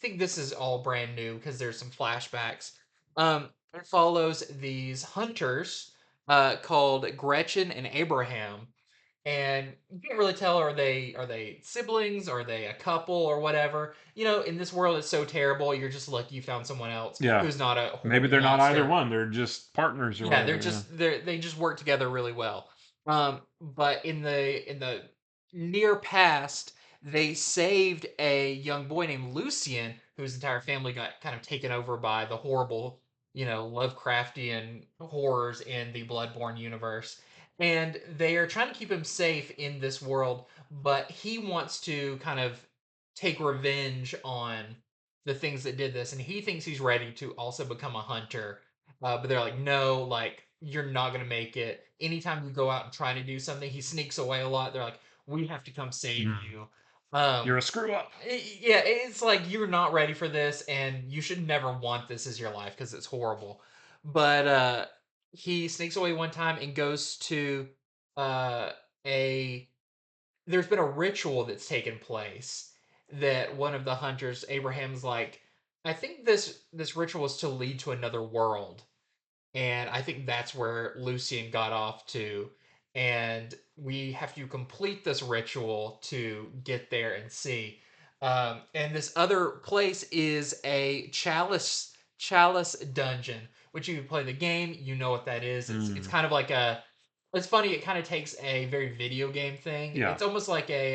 think this is all brand new because there's some flashbacks. It follows these hunters called Gretchen and Abraham, and you can't really tell, are they siblings, are they a couple or whatever. In this world it's so terrible, you're just lucky you found someone else Yeah. who's not a Maybe horrible they're not either monster. one. They're just partners or Yeah, whatever. Yeah. they just work together really well. But in the near past, they saved a young boy named Lucian, whose entire family got kind of taken over by the horrible, Lovecraftian horrors in the Bloodborne universe. And they are trying to keep him safe in this world, but he wants to kind of take revenge on the things that did this, and he thinks he's ready to also become a hunter, but they're like, no, like you're not gonna make it. Anytime you go out and try to do something, he sneaks away a lot. They're like, we have to come save Hmm. you. You're a screw up. Yeah, it's like you're not ready for this, and you should never want this as your life because it's horrible. But he sneaks away one time and goes to uh, a. There's been a ritual that's taken place that one of the hunters, Abraham's like, I think this ritual is to lead to another world, and I think that's where Lucian got off to. And we have to complete this ritual to get there and see. And this other place is a chalice dungeon, which you play the game, you know what that is. It's Hmm. kind of like a. It's funny. It kind of takes a very video game thing. Yeah. It's almost like a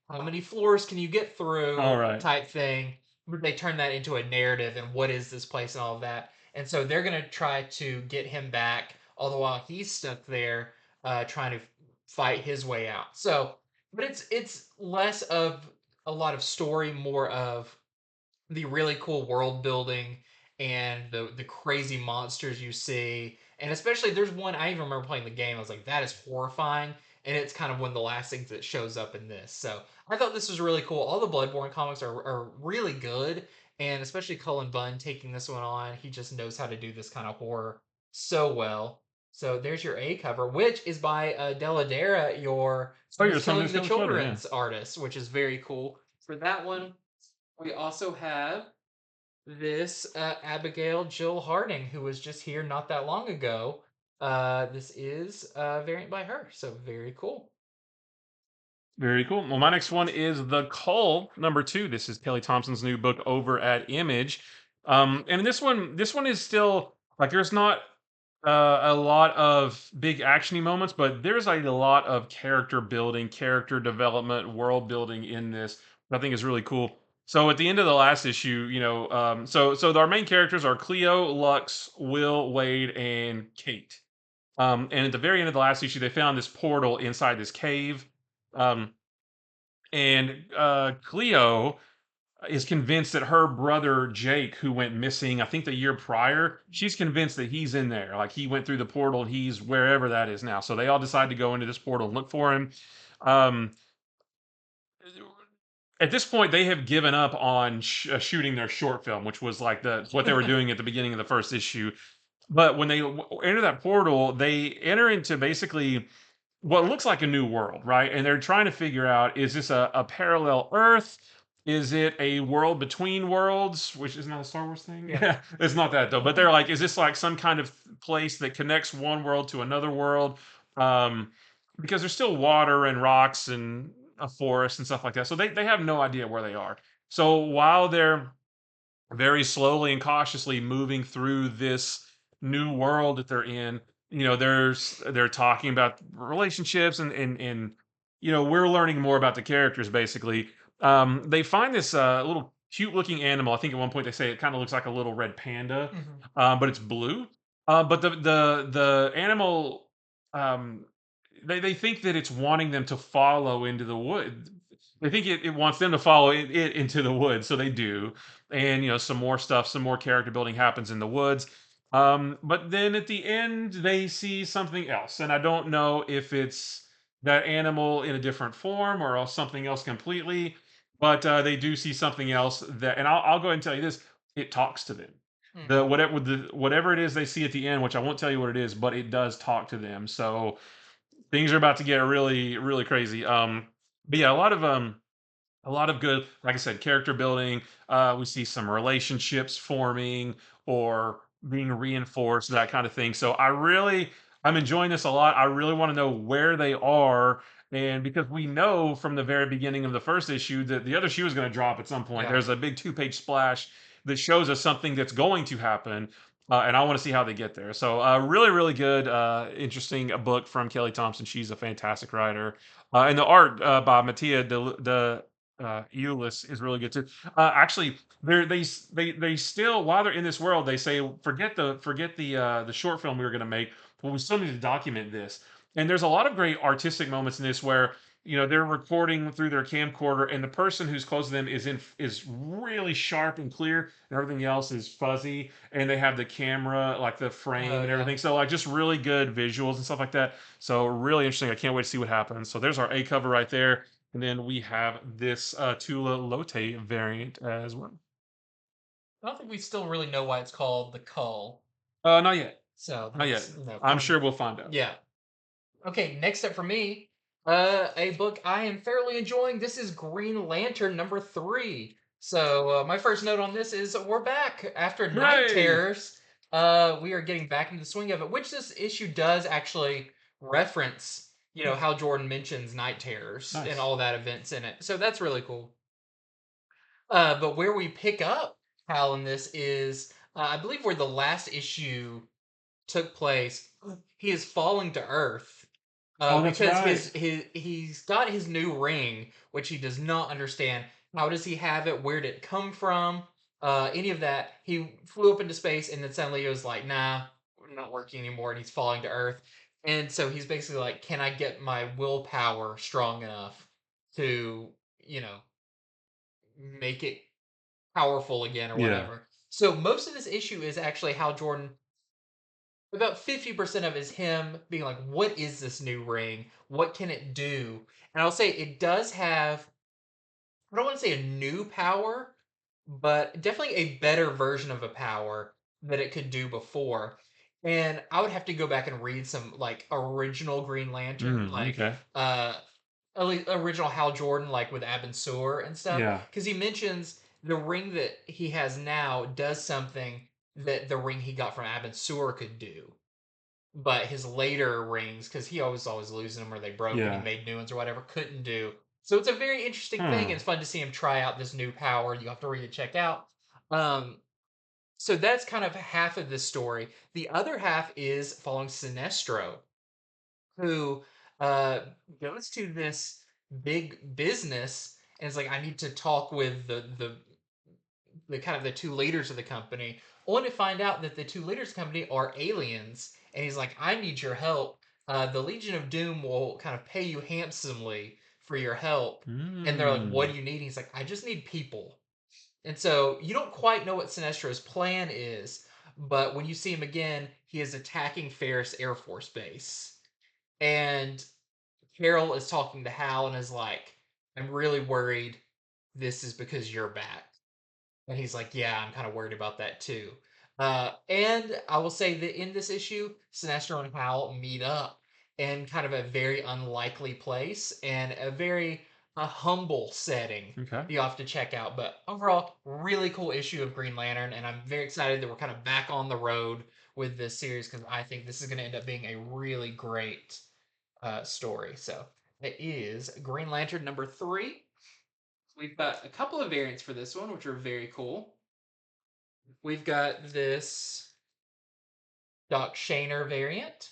how many floors can you get All through right. type thing. But they turn that into a narrative and what is this place and all of that, and so they're going to try to get him back, all the while he's stuck there trying to fight his way out. So, but it's less of a lot of story, more of the really cool world building and the crazy monsters you see. And especially there's one I even remember playing the game. I was like, that is horrifying. And it's kind of one of the last things that shows up in this. So I thought this was really cool. All the Bloodborne comics are really good. And especially Cullen Bunn taking this one on. He just knows how to do this kind of horror so well. So there's your A cover, which is by Deladera, your Oh, Who's you're Killing somebody's the killing children. Yeah. Children's artist, which is very cool. For that one, we also have this Abigail Jill Harding, who was just here not that long ago. This is a variant by her, so very cool. Very cool. Well, my next one is the Cull #2. This is Kelly Thompson's new book over at Image. And this one is still like there's not a lot of big actiony moments, but there's a lot of character building, character development, world building in this. I think is really cool. So at the end of the last issue, so our main characters are Cleo, Lux, Will, Wade, and Kate. And at the very end of the last issue, they found this portal inside this cave. Um, and Cleo is convinced that her brother Jake, who went missing, I think the year prior, she's convinced that he's in there. Like he went through the portal and he's wherever that is now. So they all decide to go into this portal and look for him. Um, at this point, they have given up on shooting their short film, which was like the what they were doing at the beginning of the first issue. But when they enter that portal, they enter into basically what looks like a new world, right? And they're trying to figure out, is this a parallel Earth? Is it a world between worlds, which is not a Star Wars thing? Yeah. Yeah, it's not that though. But they're like, is this like some kind of place that connects one world to another world? Um, because there's still water and rocks and a forest and stuff like that. So they have no idea where they are. So while they're very slowly and cautiously moving through this new world that they're in. They're talking about relationships and we're learning more about the characters basically. They find this little cute looking animal. I think at one point they say it kind of looks like a little red panda, Mhm. but it's blue. But the animal, um, they think that it's wanting them to follow into the wood. They think it wants them to follow it into the woods, so they do. And some more stuff, some more character building happens in the woods. But then at the end, they see something else, and I don't know if it's that animal in a different form or else something else completely. but they do see something else that, and I'll go ahead and tell you this: it talks to them. Hmm. Whatever it is they see at the end, which I won't tell you what it is, but it does talk to them. So things are about to get really really crazy. But yeah, a lot of good, like I said, character building. We see some relationships forming or being reinforced, that kind of thing. So I'm enjoying this a lot. I really want to know where they are. And because we know from the very beginning of the first issue that the other shoe is going to drop at some point, Yeah. there's a big 2-page splash that shows us something that's going to happen. And I want to see how they get there. So, really, really good, interesting book from Kelly Thompson. She's a fantastic writer. And the art by Mattia Euless is really good too. Actually, they still, while they're in this world, they say forget the short film we were going to make, but we still need to document this. And there's a lot of great artistic moments in this where they're recording through their camcorder, and the person who's close to them is really sharp and clear, and everything else is fuzzy, and they have the camera like the Oh frame and yeah. everything. So like just really good visuals and stuff like that. So really interesting. I can't wait to see what happens. So there's our A cover right there. And then we have this Tula Lote variant as well. I don't think we still really know why it's called the Cull. Not yet. So Not yet. that's I'm kind of sure we'll find out. yeah. Okay, next up for me, a book I am fairly enjoying. This is Green Lantern #3. So my first note on this is we're back after Night Hooray! Terrors. We are getting back into the swing of it, which this issue does actually reference. How Jordan mentions Night Terrors and Nice. all that events in it. So that's really cool. But where we pick up Hal in this is, I believe, where the last issue took place. He is falling to Earth Oh, that's because right. he's got his new ring, which he does not understand. How does he have it? Where did it come from? Any of that? He flew up into space, and then suddenly it was like, nah, not working anymore, and he's falling to Earth. And so he's basically like, can I get my willpower strong enough to, you know, make it powerful again or Yeah. whatever? So most of this issue is actually Hal Jordan. About 50% of it is him being like, what is this new ring? What can it do? And I'll say it does have, I don't want to say a new power, but definitely a better version of a power that it could do before. And I would have to go back and read some like original Green Lantern, like Okay. uh original Hal Jordan, like with Abin Sur and stuff, Yeah. because he mentions the ring that he has now does something that the ring he got from Abin Sur could do, but his later rings, because he always losing them or they broke and he Yeah. made new ones or whatever, couldn't do. So it's a very interesting thing, and Hmm. it's fun to see him try out this new power. You have to read and check out. Um, so that's kind of half of this story. The other half is following Sinestro, who uh, goes to this big business and is like, I need to talk with the kind of the two leaders of the company, only to find out that the two leaders of the company are aliens. And he's like, I need your help. The Legion of Doom will kind of pay you handsomely for your help. And they're like, what Hmm. do you need? He's like, I just need people. And so you don't quite know what Sinestro's plan is, but when you see him again, he is attacking Ferris Air Force Base. And Carol is talking to Hal and is like, I'm really worried this is because you're back. And he's like, yeah, I'm kind of worried about that too. And I will say that in this issue, Sinestro and Hal meet up in kind of a very unlikely place and a very humble setting Okay. that you have to check out. But overall, really cool issue of Green Lantern, and I'm very excited that we're kind of back on the road with this series because I think this is going to end up being a really great story. So it is Green Lantern #3. We've got a couple of variants for this one, which are very cool. We've got this Doc Shaner variant.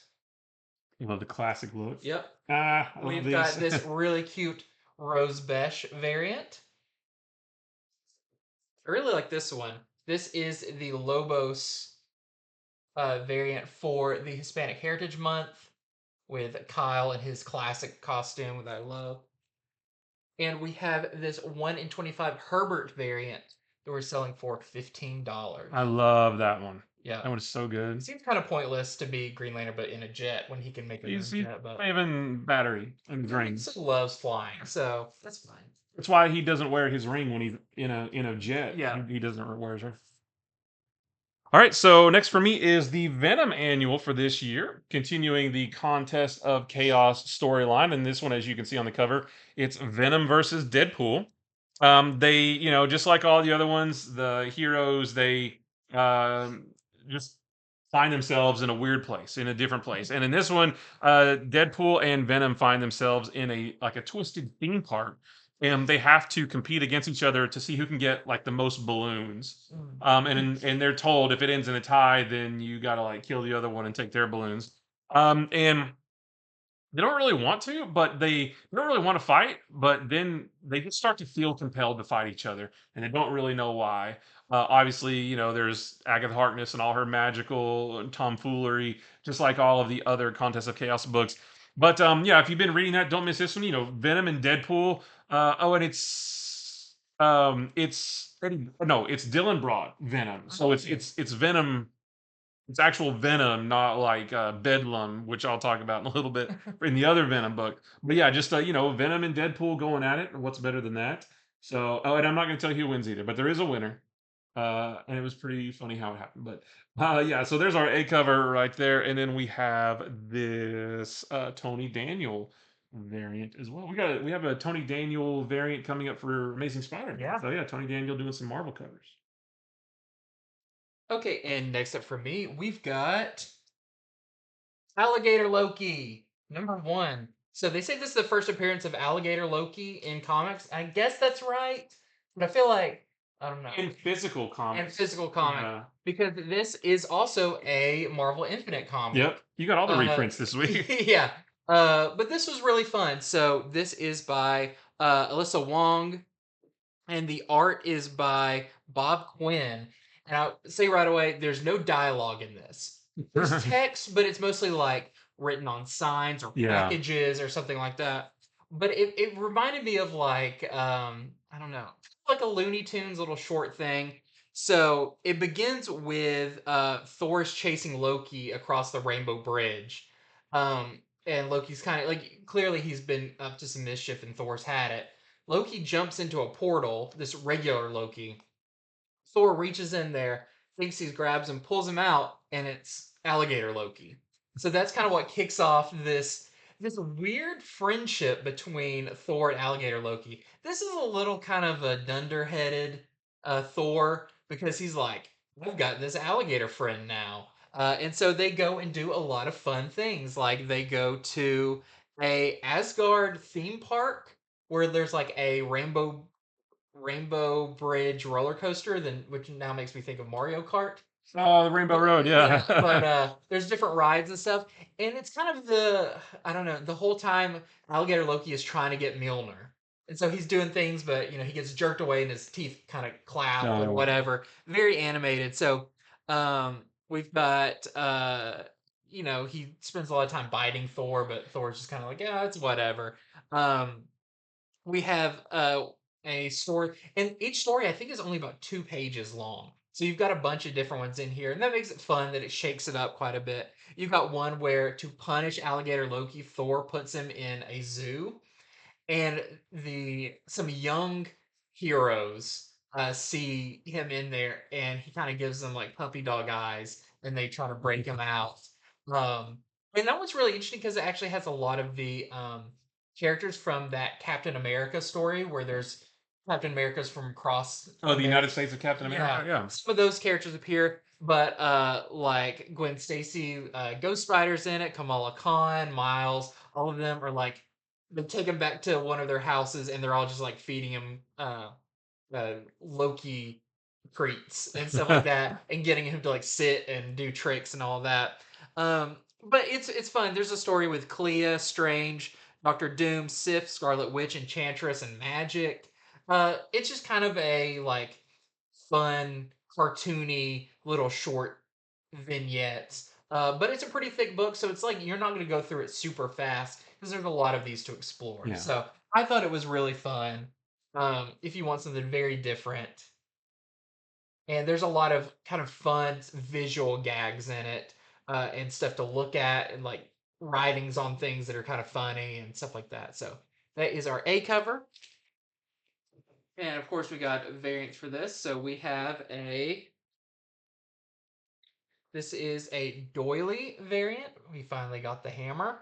You love the classic look. Yep. Ah, I love We've these. got this really cute Rose Besh variant. I really like this one. This is the Lobos variant for the Hispanic Heritage Month with Kyle in his classic costume that I love. And we have this 1 in 25 Herbert variant that we're selling for $15. I love that one. Yeah. That one is so It good. seems kind of pointless to be Green Lantern, but in a jet when he can make his own He's jet. But not even battery and he rings. loves flying, so that's fine. That's why he doesn't wear his ring when he's in a jet. Yeah. He doesn't wear his ring. All right, so next for me is the Venom Annual for this year, continuing the Contest of Chaos storyline. And this one, as you can see on the cover, it's Venom versus Deadpool. They, just like all the other ones, the heroes, they um, just find themselves in a weird place, in a different place. And in this one, Deadpool and Venom find themselves in a twisted theme park, and they have to compete against each other to see who can get like the most balloons. And they're told if it ends in a tie, then you gotta like kill the other one and take their balloons. And they don't really want to, but they don't really want to fight. But then they just start to feel compelled to fight each other, and they don't really know why. Obviously, there's Agatha Harkness and all her magical tomfoolery, just like all of the other Contest of Chaos books. But yeah, if you've been reading that, don't miss this one. Venom and Deadpool. Oh, and it's no, it's Dylan Broad Venom. So it's Venom. It's actual venom, not like bedlam, which I'll talk about in a little bit in the other Venom book. But yeah, just Venom and Deadpool going at it. What's better than that? So, oh, and I'm not going to tell you who wins either, but there is a winner, and it was pretty funny how it happened. But yeah, so there's our A cover right there, and then we have this Tony Daniel variant as well. We have a Tony Daniel variant coming up for Amazing Spider-Man. Yeah. So yeah, Tony Daniel doing some Marvel covers. Okay, and next up for me, we've got Alligator Loki, #1. So they say this is the first appearance of Alligator Loki in comics. I guess that's right, but I feel like I don't know. In physical And comics. physical comic, Yeah. because this is also a Marvel Infinite comic. Yep. You got all the Uh, reprints this week. yeah. But this was really fun. So this is by Alyssa Wong, and the art is by Bob Quinn. And I'll say right away, there's no dialogue in this. There's text, but it's mostly like written on signs or Yeah. packages or something like that. But it reminded me of like I don't know, like a Looney Tunes little short thing. So it begins with Thor's chasing Loki across the Rainbow Bridge. And Loki's kind of like clearly he's been up to some mischief and Thor's had it. Loki jumps into a portal, this regular Loki. Thor reaches in there, thinks he grabs him, pulls him out, and it's Alligator Loki. So that's kind of what kicks off this weird friendship between Thor and Alligator Loki. This is a little kind of a dunderheaded Thor because he's like, I've got this alligator friend now. And so they go and do a lot of fun things. Like they go to a Asgard theme park where there's like a Rainbow Bridge roller coaster, then which now makes me think of Mario Kart. Oh, the Rainbow Road, yeah. But there's different rides and stuff, and it's kind of I don't know, the whole time Alligator Loki is trying to get Mjolnir, and so he's doing things, but he gets jerked away and his teeth kind of clap and No. whatever. Very animated. So we've got he spends a lot of time biting Thor, but Thor's just kind of like, yeah, it's whatever. Um, we have a story, and each story I think is only about 2 pages long. So you've got a bunch of different ones in here, and that makes it fun that it shakes it up quite a bit. You've got one where to punish Alligator Loki, Thor puts him in a zoo, and the some young heroes see him in there, and he kind of gives them like puppy dog eyes, and they try to break him out. Um, and that one's really interesting because it actually has a lot of the characters from that Captain America story, where there's Captain America's from across Oh, the America. United States of Captain America? Yeah. Some of those characters appear, but like Gwen Stacy, Ghost Rider's in it, Kamala Khan, Miles, all of them are like they take him back to one of their houses, and they're all just like feeding him Loki treats and stuff like that, and getting him to like sit and do tricks and all that. But it's fun. There's a story with Clea, Strange, Doctor Doom, Sif, Scarlet Witch, Enchantress, and Magic. It's just kind of a like fun, cartoony little short vignettes. But it's a pretty thick book, so it's like you're not going to go through it super fast because there's a lot of these to explore. Yeah. So I thought it was really fun. If you want something very different, and there's a lot of kind of fun visual gags in it, and stuff to look at, and like writings on things that are kind of funny and stuff like that. So that is our A cover. And of course, we got variants for this. So we have a. This is a doily variant. We finally got the hammer.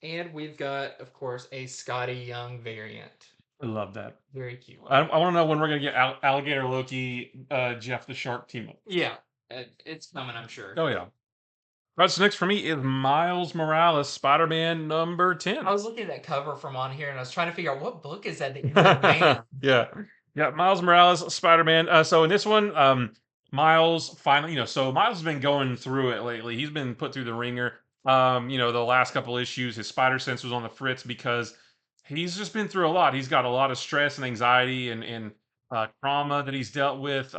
And we've got, of course, a Scotty Young variant. I love that. Very cute. I want to know when we're gonna get Alligator Loki, Jeff the Shark team up. Yeah, it's coming, I'm sure. Oh yeah. Right, so next for me is Miles Morales, Spider-Man number 10. I was looking at that cover from on here, and I was trying to figure out what book is that that you're the man. Yeah. Yeah, Miles Morales, Spider-Man. So in this one, Miles finally, so Miles has been going through it lately. He's been put through the ringer. The last couple issues, his spider sense was on the fritz because he's just been through a lot. He's got a lot of stress and anxiety and trauma that he's dealt with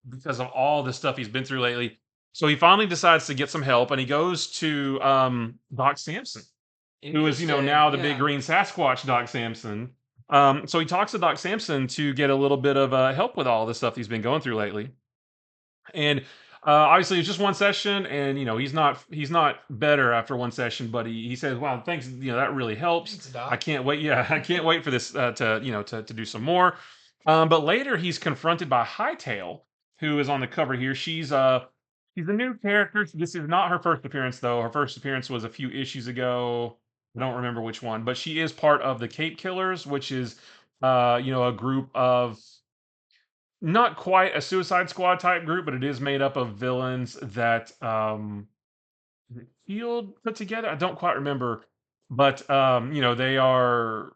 because of all the stuff he's been through lately. So he finally decides to get some help, and he goes to Doc Samson, who is now the big green Sasquatch Doc Samson. So he talks to Doc Samson to get a little bit of help with all the stuff he's been going through lately. And obviously, it's just one session, and he's not better after one session. But he says, "Wow, thanks, that really helps. Thanks, Doc. I can't wait. Yeah, I can't wait for this to do some more." But later, he's confronted by Hightail, who is on the cover here. She's a new character. This is not her first appearance, though. Her first appearance was a few issues ago. I don't remember which one, but she is part of the Cape Killers, which is a group of not quite a Suicide Squad type group, but it is made up of villains that is it Field put together. I don't quite remember, but they are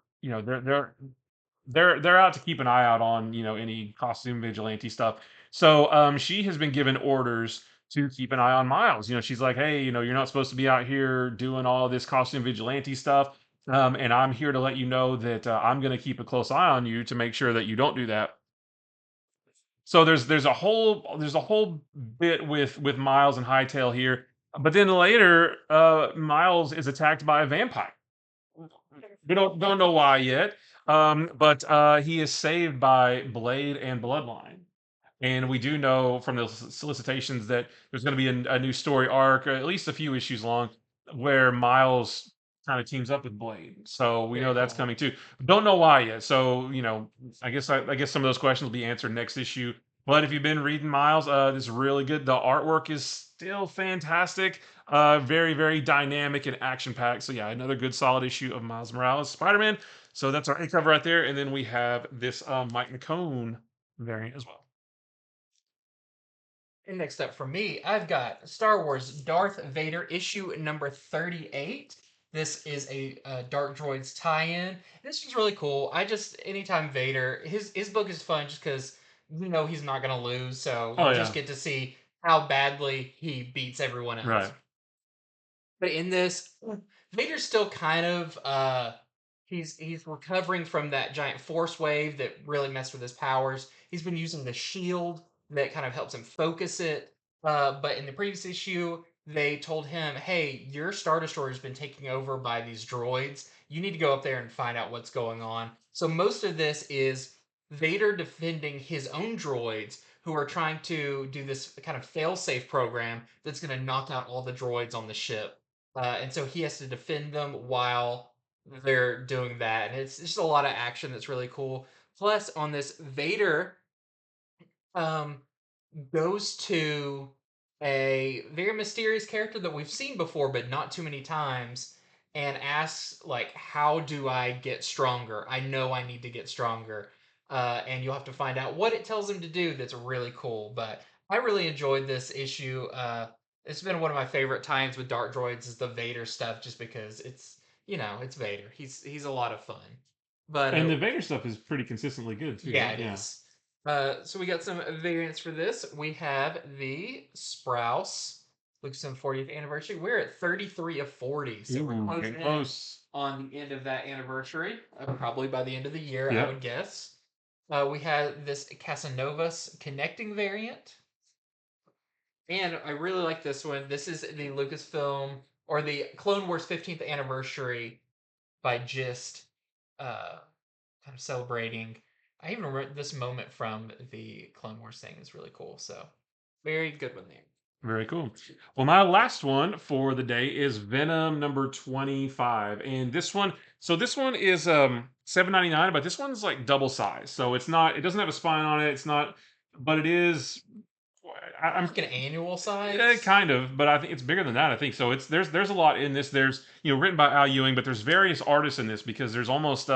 they're out to keep an eye out on any costume vigilante stuff. So she has been given orders to keep an eye on Miles. She's like, hey, you're not supposed to be out here doing all this costume vigilante stuff. And I'm here to let you know that I'm going to keep a close eye on you to make sure that you don't do that. So there's a whole bit with Miles and Hightail here, but then later, Miles is attacked by a vampire. We don't know why yet, but he is saved by Blade and Bloodline. And we do know from the solicitations that there's going to be a new story arc, or at least a few issues long, where Miles kind of teams up with Blade. So we know Very that's cool. coming too. Don't know why yet. So I guess some of those questions will be answered next issue. But if you've been reading Miles, this is really good. The artwork is still fantastic. Very very dynamic and action packed. So yeah, another good solid issue of Miles Morales Spider-Man. So that's our A cover right there, and then we have this Mike McCone variant as well. And next up for me, I've got Star Wars Darth Vader issue number 38. This is a Dark Droids tie-in. This is really cool. Anytime Vader, his book is fun just because he's not gonna lose, so Oh you yeah. just get to see how badly he beats everyone else. Right. But in this, Vader's still kind of he's recovering from that giant force wave that really messed with his powers. He's been using the shield that kind of helps him focus it. But in the previous issue, they told him, "Hey, your Star Destroyer's been taken over by these droids. You need to go up there and find out what's going on." So most of this is Vader defending his own droids who are trying to do this kind of fail-safe program that's going to knock out all the droids on the ship. And so he has to defend them while they're doing that. And it's just a lot of action that's really cool. Plus, on this, Vader um, goes to a very mysterious character that we've seen before, but not too many times, and asks, like, how do I get stronger? I know I need to get stronger. And you'll have to find out what it tells him to do that's really cool. But I really enjoyed this issue. It's been one of my favorite times with Dark Droids is the Vader stuff, just because it's Vader. He's a lot of fun. But And the Vader stuff is pretty consistently good too, yeah, right? it Yeah. is. So we got some variants for this. We have the Sprouse Lucasfilm 40th anniversary. We're at 33 of 40, so we're Ooh, close getting in close. on the end of that anniversary. Probably by the end of the year, I Yep. would guess. We have this Casanovas connecting variant, and I really like this one. This is the Lucasfilm or the Clone Wars 15th anniversary by Gist. Kind of celebrating. I even remember this moment from the Clone Wars thing is really cool. So very good one there. Very cool. Well, my last one for the day is Venom number 25. And this one is 7.99, but this one's like double size. So it doesn't have a spine on it. It's not, but it is I'm Like an annual size. kind of, but I think it's bigger than that. I think so. There's a lot in this. There's written by Al Ewing, but there's various artists in this because there's almost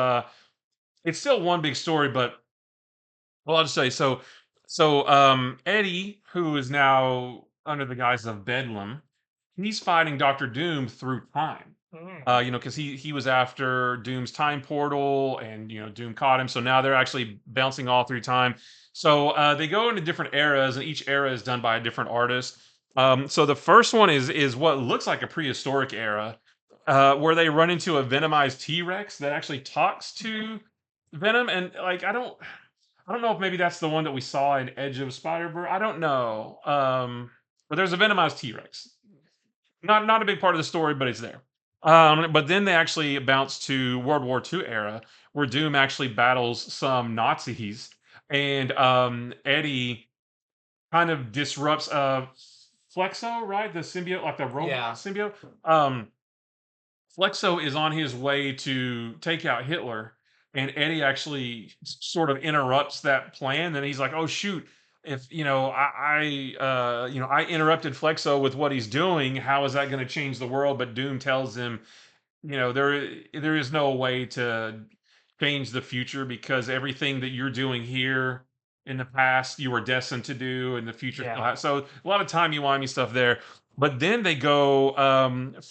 it's still one big story, but well, I'll just say Eddie, who is now under the guise of Bedlam, he's fighting Doctor Doom through time. Mm. Because he was after Doom's time portal, and Doom caught him. So now they're actually bouncing all through time. So they go into different eras, and each era is done by a different artist. So the first one is what looks like a prehistoric era, where they run into a venomized T Rex that actually talks to Venom, and like I don't know if maybe that's the one that we saw in Edge of Spider-Verse. I don't know. But there's a venomized T-Rex. Not a big part of the story, but it's there. But then they actually bounce to World War II era, where Doom actually battles some Nazis, and Eddie kind of disrupts Flexo, right? The symbiote, like the robot Yeah. symbiote. Flexo is on his way to take out Hitler, and Eddie actually sort of interrupts that plan. And he's like, "Oh shoot! If I interrupted Flexo with what he's doing, how is that going to change the world?" But Doom tells him, there is no way to change the future because everything that you're doing here in the past you were destined to do in the future. Yeah. So a lot of timey-wimey stuff there. But then they go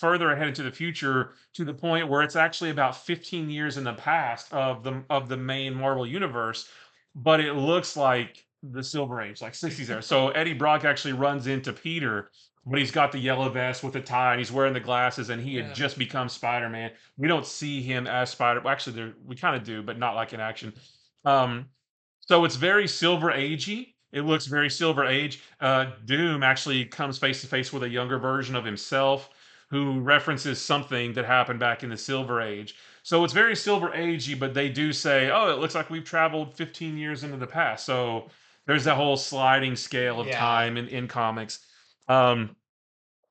further ahead into the future to the point where it's actually about 15 years in the past of the main Marvel universe, but it looks like the Silver Age, like 60s era. So Eddie Brock actually runs into Peter, but he's got the yellow vest with the tie, and he's wearing the glasses, and he had Yeah. just become Spider-Man. We don't see him as Spider. Well, actually, we kind of do, but not like in action. Um, so it's very Silver Agey. It looks very Silver Age. Doom actually comes face to face with a younger version of himself who references something that happened back in the Silver Age. So it's very Silver Agey, but they do say, "Oh, it looks like we've traveled 15 years into the past." So there's that whole sliding scale of Yeah. time in comics. Um,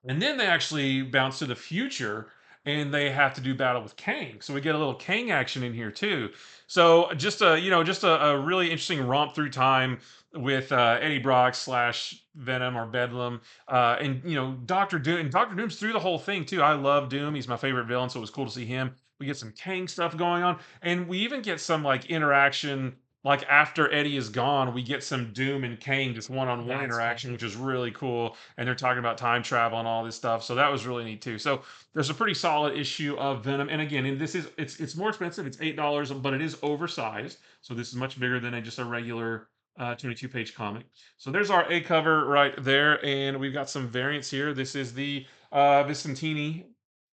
and then they actually bounce to the future and they have to do battle with Kang. So we get a little Kang action in here too. So just a really interesting romp through time with Eddie Brock slash Venom or Bedlam, and Doctor Doom. And Doctor Doom's through the whole thing too. I love Doom; he's my favorite villain, so it was cool to see him. We get some Kang stuff going on, and we even get some like interaction. Like after Eddie is gone, we get some Doom and Kang just one-on-one That's cool. interaction, which is really cool, and they're talking about time travel and all this stuff. So that was really neat too. So there's a pretty solid issue of Venom, and again, it's more expensive. It's $8, but it is oversized. So this is much bigger than just a regular 22-page comic. So there's our A cover right there, and we've got some variants here. This is the Vicentini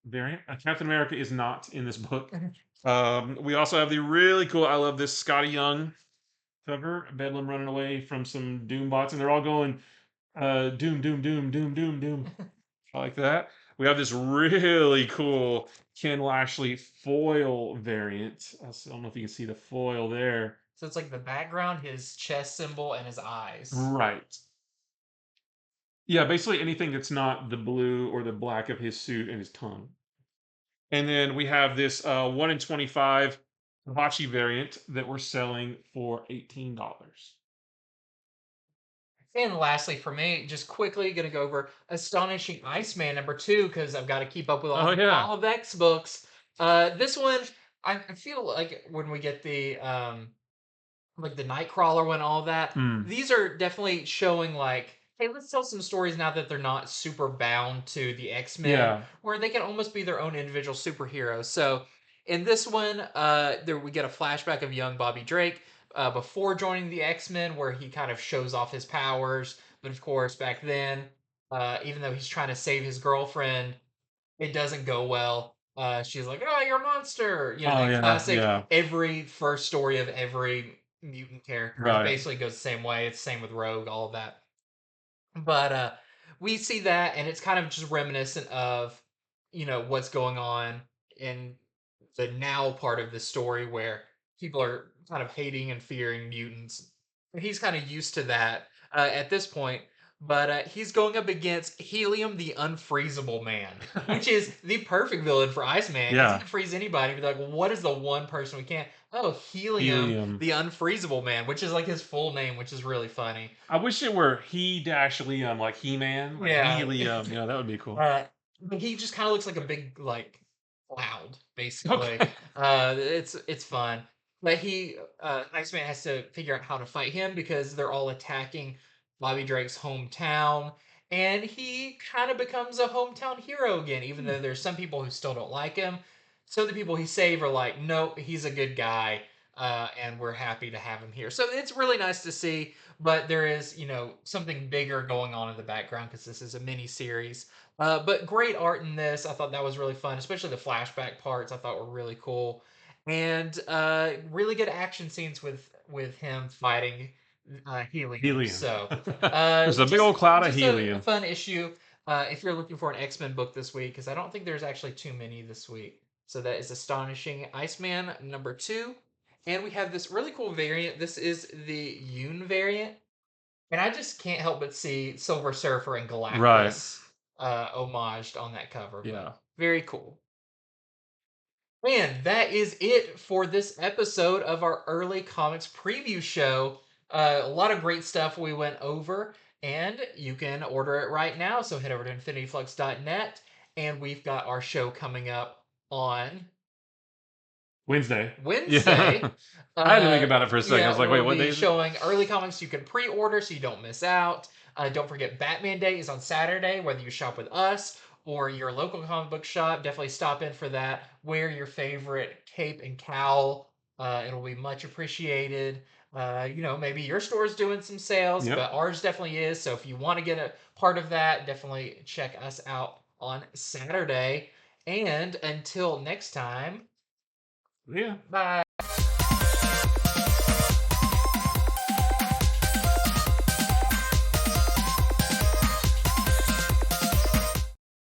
variant. Captain America is not in this book. We also have the really cool. I love this Scotty Young cover. Bedlam running away from some Doom bots, and they're all going doom, doom, doom, doom, doom, doom. I like that. We have this really cool Ken Lashley foil variant. I don't know if you can see the foil there. So it's like the background, his chest symbol, and his eyes. Right. Yeah, basically anything that's not the blue or the black of his suit and his tongue. And then we have this 1 in 25 Hachi variant that we're selling for $18. And lastly, for me, just quickly gonna go over Astonishing Iceman number 2 because I've got to keep up with all Oh the yeah. Hall of X books. This one, I feel like when we get the like the Nightcrawler one, all that, Mm. these are definitely showing like, hey, let's tell some stories now that they're not super bound to the X-Men, Yeah. where they can almost be their own individual superheroes. So in this one, there we get a flashback of young Bobby Drake before joining the X-Men, where he kind of shows off his powers. But of course, back then, even though he's trying to save his girlfriend, it doesn't go well. She's like, "Oh, you're a monster!" You know, Oh that yeah. classic. Yeah. Every first story of every mutant character is Right. basically goes the same way. It's the same with Rogue, all of that. But we see that, and it's kind of just reminiscent of what's going on in the now part of the story where people are kind of hating and fearing mutants. And he's kind of used to that at this point. but he's going up against Helium, the Unfreezable Man, which is the perfect villain for Iceman because he Yeah. can freeze anybody. Be like, what is the one person we can't? Oh, Helium, Helium. the Unfreezable Man, which is like his full name, which is really funny. I wish it were he dash Liam, like He Man, like Yeah. Helium. Yeah, that would be cool. But he just kind of looks like a big like cloud, basically. Okay. It's fun. But Iceman has to figure out how to fight him because they're all attacking Bobby Drake's hometown, and he kind of becomes a hometown hero again, even though there's some people who still don't like him. So the people he saved are like, nope, he's a good guy, and we're happy to have him here. So it's really nice to see, but there is, something bigger going on in the background because this is a mini series. But great art in this. I thought that was really fun, especially the flashback parts. I thought were really cool, and really good action scenes with him fighting Helium. Helium. So There's a big just old cloud of just a helium. fun issue. If you're looking for an X-Men book this week, because I don't think there's actually too many this week. So that is Astonishing Iceman #2. And we have this really cool variant. This is the Yoon variant. And I just can't help but see Silver Surfer and Right. Galactus homaged on that cover, but Yeah. very cool. And that is it for this episode of our early comics preview show. A lot of great stuff we went over, and you can order it right now. So head over to infinityflux.net, and we've got our show coming up on Wednesday. Yeah. Wednesday. I had to think about it for a second. I was Yeah, like, wait, we'll what day be is it? showing early comics you can pre-order so you don't miss out. Don't forget Batman Day is on Saturday, whether you shop with us or your local comic book shop. Definitely stop in for that. Wear your favorite cape and cowl. It'll be much appreciated. Maybe your store's doing some sales, Yep. but ours definitely is. So if you want to get a part of that, definitely check us out on Saturday. And until next time, Yeah. bye.